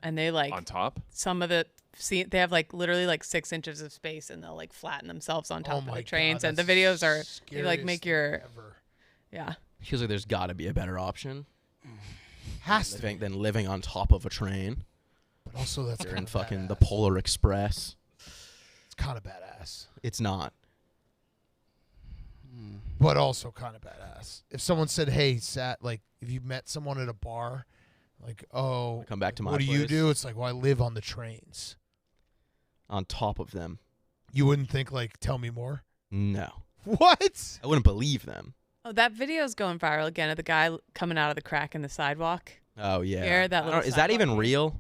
and they like On top? some of the they have like literally like 6 inches of space, and they'll like flatten themselves on top of my the trains, God, and the that's videos are the they like scariest make thing your ever. yeah. Feels like there's got to be a better option Has to be. than living on top of a train. But also that's You're in kind of fucking the badass. Polar Express. It's kind of badass, It's not. but also kind of badass. If someone said, "Hey, like if you met someone at a bar, like, oh, Come back to my what do you place. do?" It's like, "Well, I live on the trains." On top of them. You wouldn't think like, "Tell me more." No. What? I wouldn't believe them. Oh, that video's going viral again of the guy coming out of the crack in the sidewalk. Oh, yeah. Here, that I don't- little is that sidewalk. even real?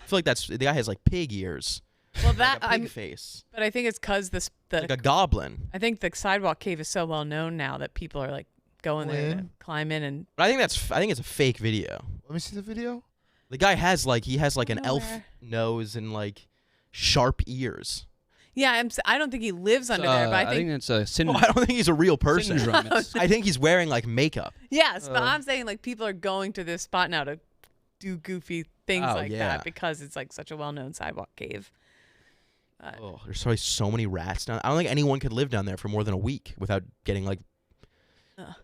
I feel like the guy has like pig ears. Well, that Like a pig I'm. face. But I think it's because the Like a goblin. I think the sidewalk cave is so well known now that people are like going there to In? climb in and. But I think it's a fake video. Let me see the video. The guy has like an elf Nowhere. nose and like sharp ears. Yeah, I don't think he lives under there, but I think it's a syndrome. I don't think he's a real person. Syndrome. I think he's wearing like makeup. yes, but I'm saying like people are going to this spot now to do goofy things like that because it's like such a well-known sidewalk cave. There's probably so many rats down. I don't think anyone could live down there for more than a week without getting like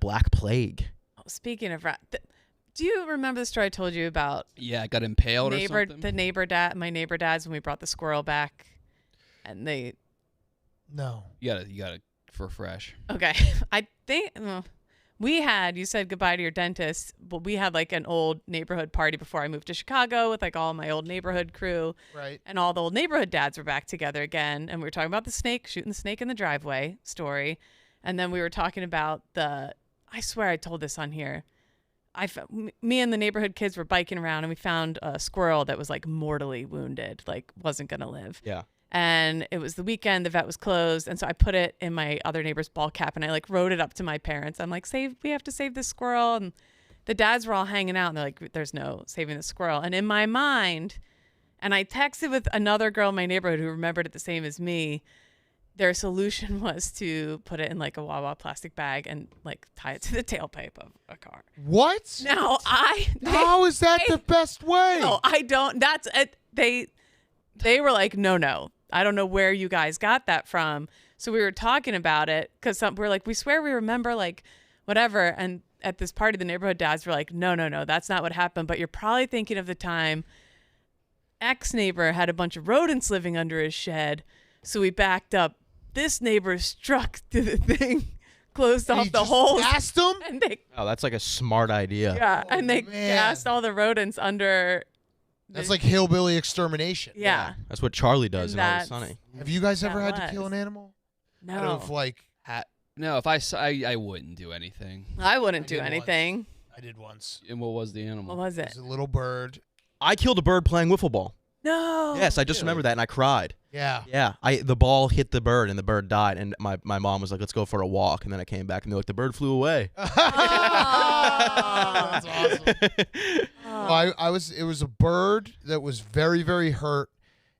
black plague. Oh, speaking of rat, do you remember the story I told you about? Yeah, I got impaled or something. My neighbor dad's when we brought the squirrel back, and they. No. You gotta refresh. Okay, I think you said goodbye to your dentist, but we had like an old neighborhood party before I moved to Chicago with like all my old neighborhood crew. Right. And all the old neighborhood dads were back together again. And we were talking about the snake, shooting the snake in the driveway story. And then we were talking about I swear I told this on here. Me and the neighborhood kids were biking around and we found a squirrel that was like mortally wounded, like wasn't going to live. Yeah. And it was the weekend, the vet was closed. And so I put it in my other neighbor's ball cap and I like wrote it up to my parents. I'm like, we have to save this squirrel. And the dads were all hanging out and they're like, there's no saving the squirrel. And in my mind, and I texted with another girl in my neighborhood who remembered it the same as me, their solution was to put it in like a Wawa plastic bag and like tie it to the tailpipe of a car. What? Now how is that the best way? No, I don't. That's it. They were like, no. I don't know where you guys got that from. So we were talking about it because we're like, we swear we remember like whatever. And at this party, the neighborhood dads were like, no, that's not what happened. But you're probably thinking of the time X neighbor had a bunch of rodents living under his shed. So we backed up. This neighbor struck through the thing, closed off the holes. Gassed them? And That's like a smart idea. Yeah, and they gassed all the rodents under. That's like hillbilly extermination. Yeah. That's what Charlie does in Always Sunny. Have you guys ever had to kill an animal? No. Out of like. No, if I wouldn't do anything. I wouldn't do anything. I did once. And what was the animal? What was it? It was a little bird. I killed a bird playing wiffle ball. No. Yes, I just remember that and I cried. Yeah. Yeah. The ball hit the bird and the bird died and my mom was like, let's go for a walk. And then I came back and they're like, the bird flew away. That's awesome. Well, it was a bird that was very, very hurt,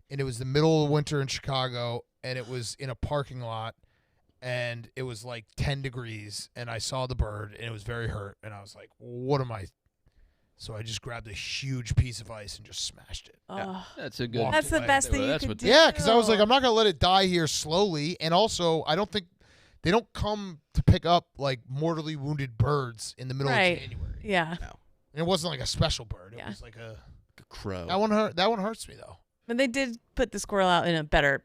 and it was the middle of winter in Chicago, and it was in a parking lot, and it was like 10 degrees, and I saw the bird, and it was very hurt, and I was like, what am I? So I just grabbed a huge piece of ice and just smashed it. Oh, that's a good. That's the best thing you could do. Yeah, because I was like, I'm not gonna let it die here slowly, and also I don't think they don't come to pick up like mortally wounded birds in the middle of January. Yeah. No. And it wasn't like a special bird. It was like a crow. That one hurts me though. But they did put the squirrel out in a better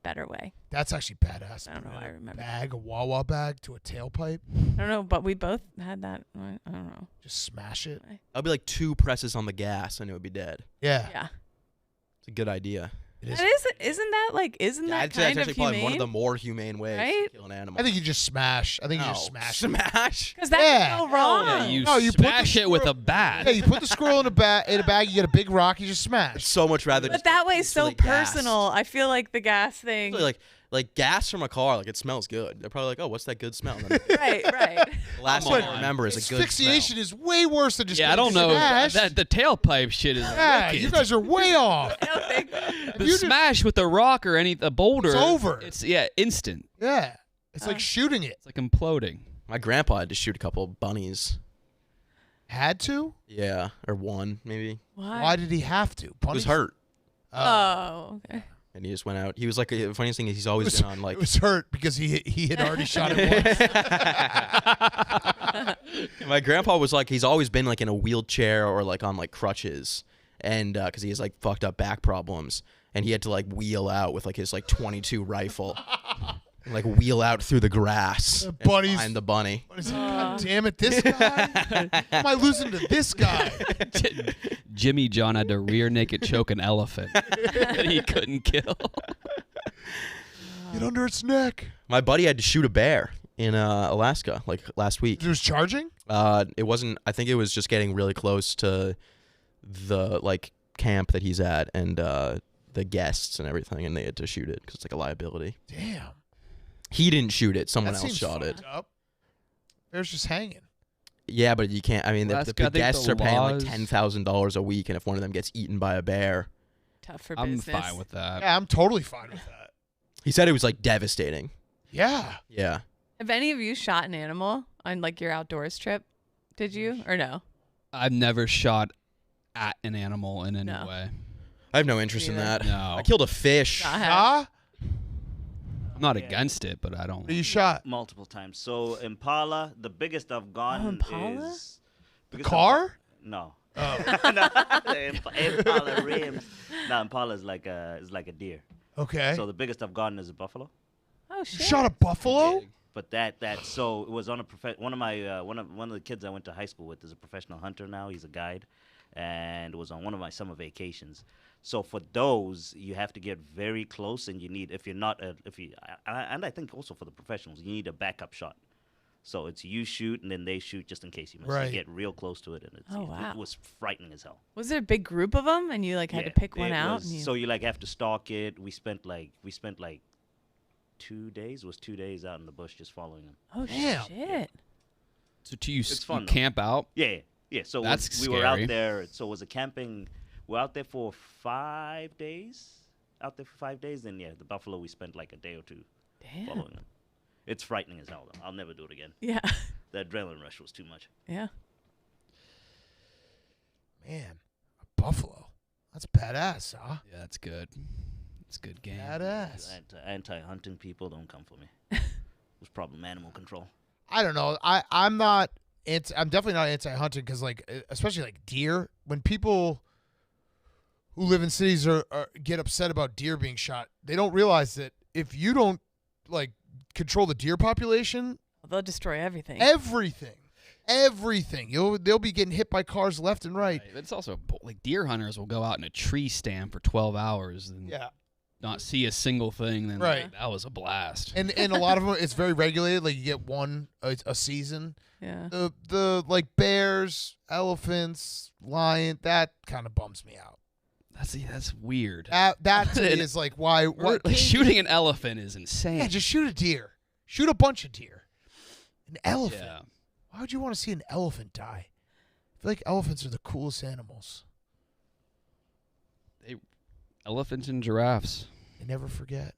way. That's actually badass. I don't know. I remember. A Wawa bag to a tailpipe. I don't know, but we both had that. I don't know. Just smash it. I'll be like 2 presses on the gas and it would be dead. Yeah. Yeah. It's a good idea. Isn't that that's kind actually of probably humane? one of the more humane ways Right? to kill an animal. I think you just smash. Smash? Because that's so wrong. Yeah, you smash it with a bat. Yeah, you put the squirrel in a bag. You get a big rock. You just smash. I'd so much rather. But that way, so personal. I feel like the gas thing. Like gas from a car, like it smells good. They're probably like, oh, what's that good smell? And then right. the last thing I remember is a good smell. Asphyxiation is way worse than just. Yeah, I don't know. That the tailpipe shit is. Yeah, wicked. you guys are way off. The smash with a rock or a boulder. It's over. It's instant. Yeah, it's like shooting it. It's like imploding. My grandpa had to shoot a couple of bunnies. Had to? Yeah, or one maybe. Why did he have to? He was hurt. Oh, okay. And he just went out. He was like, the funniest thing is he's always been on like. It was hurt because he had already shot it once. My grandpa was like, he's always been like in a wheelchair or like on like crutches, and because he has like fucked up back problems, and he had to like wheel out with like his like .22 rifle, and, like wheel out through the grass and find the bunny. God damn it, this guy! Am I losing to this guy? Jimmy John had to rear naked choke an elephant that he couldn't kill. Get under its neck. My buddy had to shoot a bear in Alaska like last week. It was charging? It wasn't. I think it was just getting really close to the like camp that he's at and the guests and everything, and they had to shoot it because it's like a liability. Damn. He didn't shoot it. Someone That else seems shot it. fucked up. Bear's just hanging. Yeah, but you can't. I mean, the guests are paying like laws- $10,000 a week, and if one of them gets eaten by a bear, Tough for I'm business. fine with that. Yeah, I'm totally fine with that. He said it was like devastating. Yeah. Yeah. Have any of you shot an animal on like your outdoors trip? Did you or no? I've never shot at an animal in any way. I have no interest in that. No. I killed a fish. Ah? I'm not against it, but I don't. What you shot? Multiple times. So Impala, the biggest I've gone Impala? is The car? No. Oh. No, Impala rims. No, Impala is like a deer. Okay. So the biggest I've gotten is a buffalo. Oh shit! You shot a buffalo? But so it was on one of the kids I went to high school with is a professional hunter now. He's a guide, and it was on one of my summer vacations. So for those, you have to get very close, and you need and I think also for the professionals, you need a backup shot. So it's you shoot and then they shoot just in case you miss. Right. You get real close to it, and it was frightening as hell. Was there a big group of them, and you like had to pick one it out? was- So you like have to stalk it. We spent like 2 days. It was 2 days out in the bush just following them. Oh Damn. shit! So do you, It's fun, you though. camp out? Yeah. So That's we were out scary. there. So it was a camping. We're out there for 5 days. Out there for 5 days, and the buffalo we spent like a day or two following them. It's frightening as hell, though. I'll never do it again. Yeah. The adrenaline rush was too much. Yeah. Man, a buffalo. That's badass, huh? Yeah, that's good. It's good game. Badass. Anti-hunting people don't come for me. It was problem animal control. I don't know. I'm not. I'm definitely not anti-hunting because, like, especially like deer. When people who live in cities are get upset about deer being shot, they don't realize that if you don't like control the deer population, They'll destroy everything. Everything. They'll be getting hit by cars left and right. But it's also like deer hunters will go out in a tree stand for 12 hours and not see a single thing. Then Right. that was a blast. And a lot of them, it's very regulated. Like you get one a season. Yeah. The like bears, elephants, lion. That kind of bums me out. That's weird. That to me is like why Like, shooting an elephant is insane. Yeah, just shoot a deer. Shoot a bunch of deer. An elephant. Yeah. Why would you want to see an elephant die? I feel like elephants are the coolest animals. Elephants and giraffes. I never forget.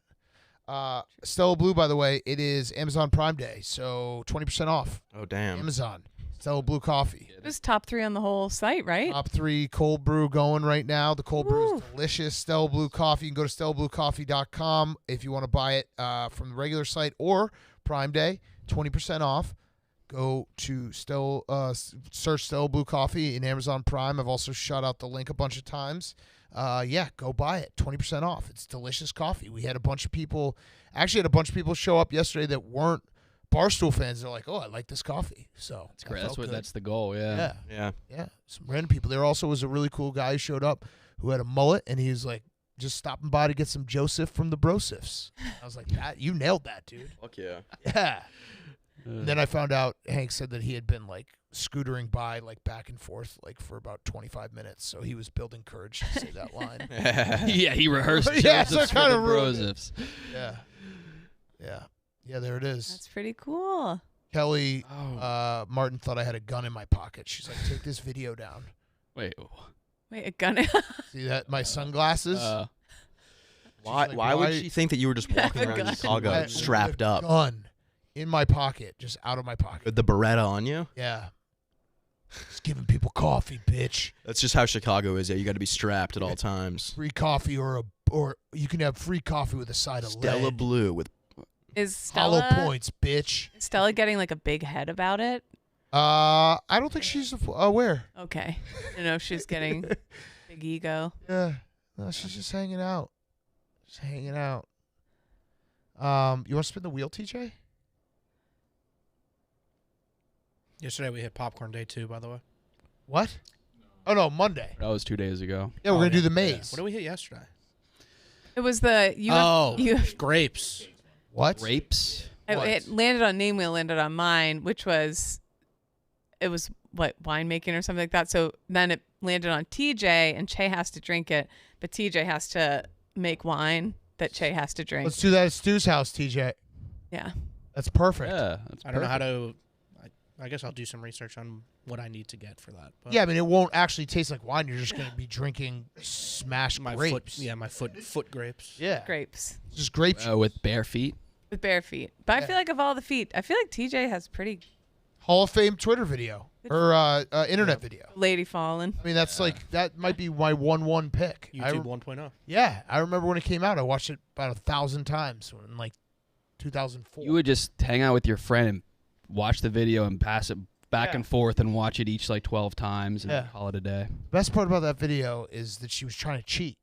Stella Blue, by the way, it is Amazon Prime Day, so 20% off. Oh, damn. Amazon. Stella Blue coffee. It was top 3 on the whole site, right? Top 3 cold brew going right now. The cold brew is delicious. Stella Blue coffee. You can go to stellabluecoffee.com if you want to buy it from the regular site or Prime Day, 20% off. Go to search Stella Blue coffee in Amazon Prime. I've also shot out the link a bunch of times. Go buy it. 20% off. It's delicious coffee. We had a bunch of people show up yesterday that weren't Barstool fans. They're like, oh, I like this coffee. So That's great. That's the goal. Yeah. Yeah. Some random people. There also was a really cool guy who showed up who had a mullet, and he was like just stopping by to get some Joseph from the Brosifs. I was like, you nailed that, dude. Fuck yeah. Yeah. And then I found out Hank said that he had been like scootering by like back and forth like for about 25 minutes. So he was building courage to say that line. Yeah, he rehearsed. Yeah, so Joseph's it kind for of the ruined it. Brosifs. Yeah, there it is. That's pretty cool. Kelly Martin thought I had a gun in my pocket. She's like, take this video down. Wait, a gun? See that? My sunglasses? Why would she think that you were just walking around in Chicago strapped up? Gun in my pocket, just out of my pocket. With the Beretta on you? Yeah. Just giving people coffee, bitch. That's just how Chicago is. Yeah, you got to be strapped at all times. Free coffee or you can have free coffee with a side of Stella lead. Blue with Is Stella Hollow points, bitch. Is Stella getting like a big head about it? I don't think she's aware. Okay. I know if she's getting big ego. Yeah. No, she's just hanging out. Just hanging out. You want to spin the wheel, TJ? Yesterday we hit popcorn day 2, by the way. What? Oh no, Monday. That was 2 days ago. Yeah, we're gonna do the maze. What did we hit yesterday? It was the grapes. What? Grapes? It landed on Name Wheel, landed on mine, which was winemaking or something like that. So then it landed on TJ, and Che has to drink it, but TJ has to make wine that Che has to drink. Let's do that at Stu's house, TJ. Yeah. That's perfect. Yeah, I don't know how to. I guess I'll do some research on what I need to get for that. But Yeah, I mean, it won't actually taste like wine. You're just going to be drinking smashed grapes. My foot grapes. Yeah. Grapes. Just grapes. With bare feet. With bare feet. But I feel like of all the feet, I feel like TJ has pretty Hall of Fame Twitter video or internet video. lady fallen. I mean, that's like that might be my 1-1 pick. YouTube 1.0. Yeah, I remember when it came out. I watched it about 1,000 times in like 2004. You would just hang out with your friend and watch the video and pass it back and forth and watch it each like 12 times and call it a day. The best part about that video is that she was trying to cheat.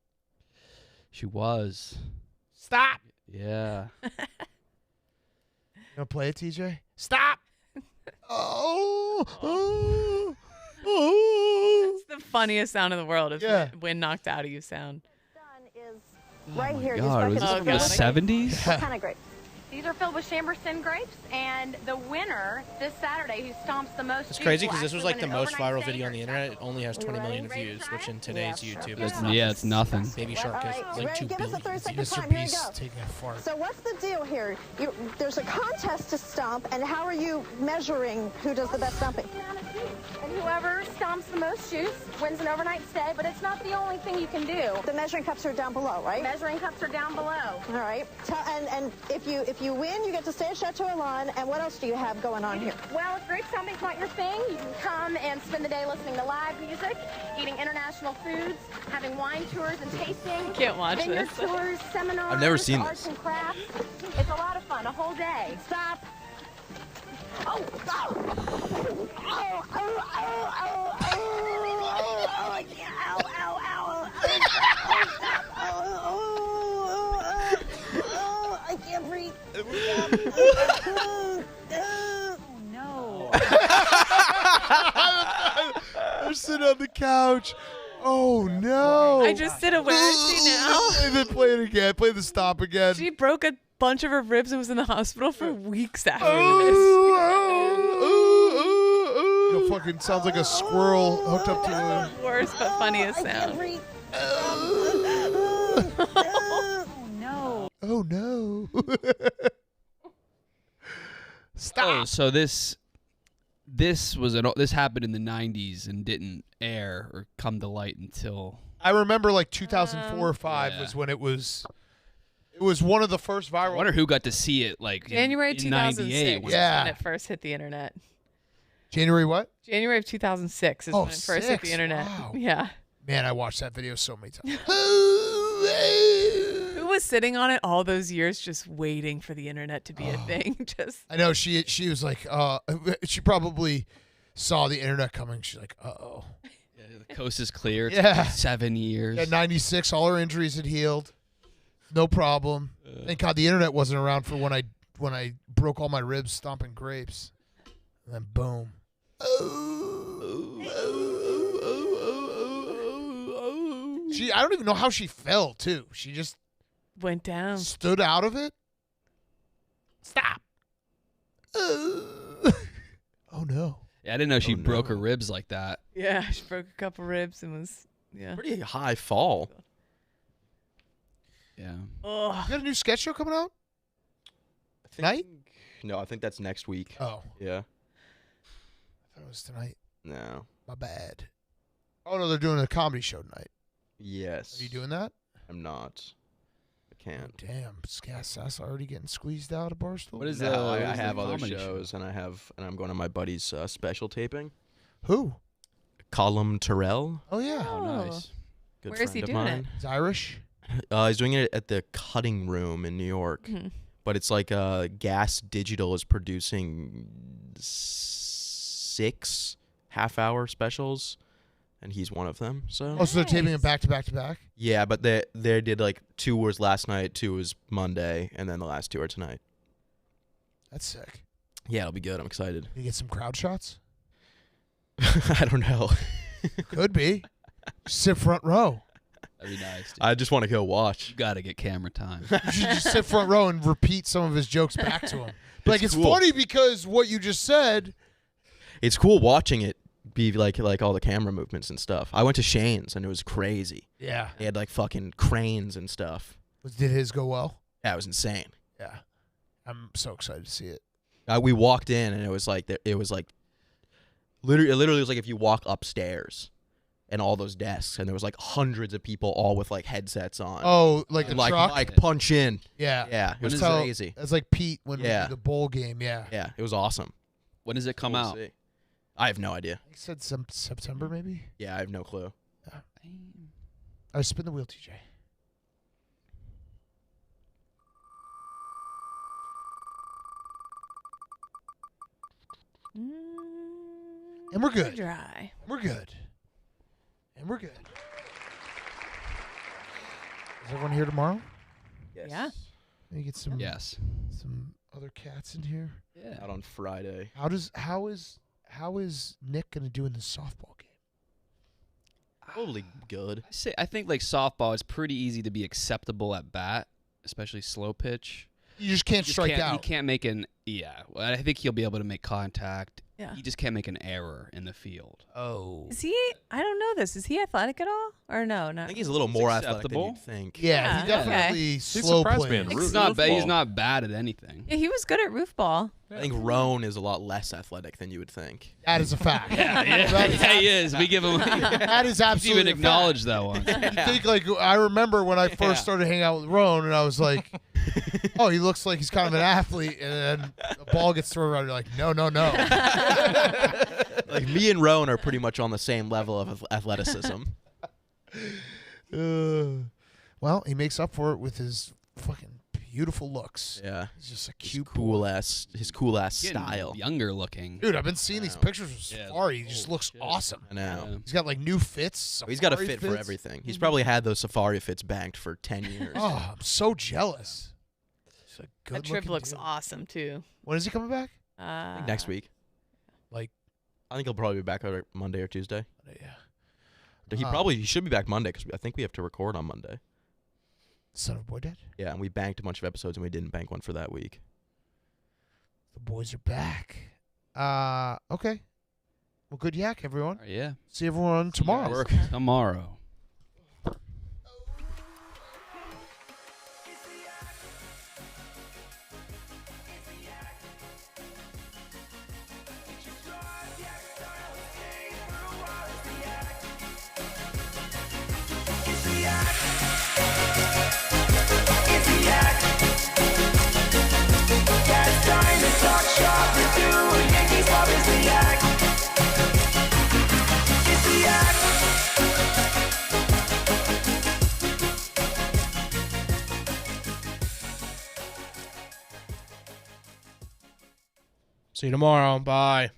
She was. Stop. Yeah. You want to play it, TJ? Stop. It's the funniest sound in the world. If wind knocked out of you sound. Right here. God, was this from the 70s? What kind of grape? These are filled with Chamberson grapes, and the winner this Saturday, who stomps the most. It's crazy because this was like the most viral video on the internet. It only has 20 million views, which in today's YouTube is nothing. Yeah, it's nothing. Baby Shark is like 2 billion. Mr. Beast taking a fart. So what's the deal here? There's a contest to stomp, and how are you measuring who does the best stomping? And whoever stomps the most shoes wins an overnight stay, but it's not the only thing you can do. The measuring cups are down below, right? Measuring cups are down below. All right. And if you win, you get to stay at Chateau Elan, and what else do you have going on here? Well, if grape stomping's not your thing, you can come and spend the day listening to live music, eating international foods, having wine tours and tasting. Can't watch vineyard this. tours, seminars, I've never seen arts this. and crafts. It's a lot of fun, a whole day. Stop. Oh, oh, oh, oh, oh, oh, oh, I can't, ow, ow, ow, oh, I can't breathe. Oh, no. I'm sitting on the couch. Oh, no. I just did it. Where is she now? Play it again. Play the stop again. She broke a bunch of her ribs and was in the hospital for weeks after It fucking sounds like a squirrel hooked up to a... Worst but funniest sound. Oh, no. Oh, no. Stop. Oh, so this happened in the 90s and didn't air or come to light until... I remember like 2004 or 5 was when it was one of the first viral. I wonder who got to see it like January in 2006 was when it first hit the internet. January what? January of 2006 is when it first hit the internet. Wow. Yeah. Man, I watched that video so many times. Who was sitting on it all those years just waiting for the internet to be a thing? Just I know she was like, she probably saw the internet coming. She's like, uh-oh. Yeah, the coast is clear. It's Yeah. been 7 years. Yeah, 96, all her injuries had healed. No problem. Thank God the internet wasn't around for when I broke all my ribs stomping grapes. And then boom. I don't even know how she fell, too. She just went down. Stood out of it. Stop. Oh, no. Yeah, I didn't know she broke her ribs like that. Yeah, she broke a couple ribs and was Pretty high fall. Yeah. Oh. You got a new sketch show coming out? Tonight? No, I think that's next week. Oh. Yeah. I thought it was tonight. No. My bad. Oh, no, they're doing a comedy show tonight. Yes. Are you doing that? I'm not. I can't. Oh, damn. Sass already getting squeezed out of Barstool? What is No, what I is the have other comedy shows, and I'm going to my buddy's special taping. Who? Colum Terrell. Oh, yeah. Oh, nice. Good Where is he friend of doing it? mine. He's Irish? He's doing it at the Cutting Room in New York. But it's like Gas Digital is producing 6 half-hour specials, and he's one of them. So. Oh, so they're taping it back to back to back? Yeah, but they did like 2 was last night, 2 was Monday, and then the last 2 are tonight. That's sick. Yeah, it'll be good. I'm excited. You get some crowd shots? I don't know. Could be. Sit front row. That'd be nice. Dude. I just want to go watch. You got to get camera time. You should just sit front row and repeat some of his jokes back to him. Like, it's cool. funny because what you just said. It's cool watching it be like all the camera movements and stuff. I went to Shane's and it was crazy. Yeah. They had like fucking cranes and stuff. Did his go well? Yeah, it was insane. Yeah. I'm so excited to see it. We walked in and it was like Literally was like if you walk upstairs and all those desks, and there was like hundreds of people all with like headsets on. Oh, like the truck? Like punch in. Yeah. Yeah. It was crazy. It's like Pete when we did the bowl game. Yeah. Yeah. It was awesome. When does it come out? See. I have no idea. He said some September maybe. Yeah, I have no clue. All right, spin the wheel, TJ. And we're good. Dry. We're good. And we're good. Is everyone here tomorrow? Yes. Yeah. Let me get some some other cats in here. Yeah. Out on Friday. How is Nick gonna do in the softball game? Probably good. I think like softball is pretty easy to be acceptable at bat, especially slow pitch. You just can't strike out. He can't make well, I think he'll be able to make contact. Yeah. He just can't make an error in the field. Oh. Is he? I don't know this. Is he athletic at all? Or no? Not. I think he's a little more athletic than you'd think. Yeah, he definitely slow plays. He's not bad. He's not bad at anything. Yeah, he was good at roof ball. I think Roan is a lot less athletic than you would think. That is a fact. Yeah, he is. We give him. That is absolutely even acknowledged that one. You think like I remember when I first started hanging out with Roan, and I was like, "Oh, he looks like he's kind of an athlete," and then the ball gets thrown around. You're like, "No, no, no." Like me and Roan are pretty much on the same level of athleticism. Well, he makes up for it with his fucking beautiful looks. Yeah, he's just a cute, his cool ass Getting style. Younger looking. Dude, I've been seeing these pictures of Safari. He just looks awesome. I know. He's got like new fits. He's got a Safari fit for fits. everything. He's probably had those Safari fits banked for 10 years. Oh, I'm so jealous. He's a That trip good-looking looks dude. awesome too. When is he coming back? I think next week. Like, I think he'll probably be back either Monday or Tuesday. Yeah. He should be back Monday because I think we have to record on Monday. Son of a boy dead? Yeah, and we banked a bunch of episodes and we didn't bank one for that week. The boys are back. Okay. Well, good yak, everyone. Yeah. See everyone tomorrow. Tomorrow. See you tomorrow. Bye.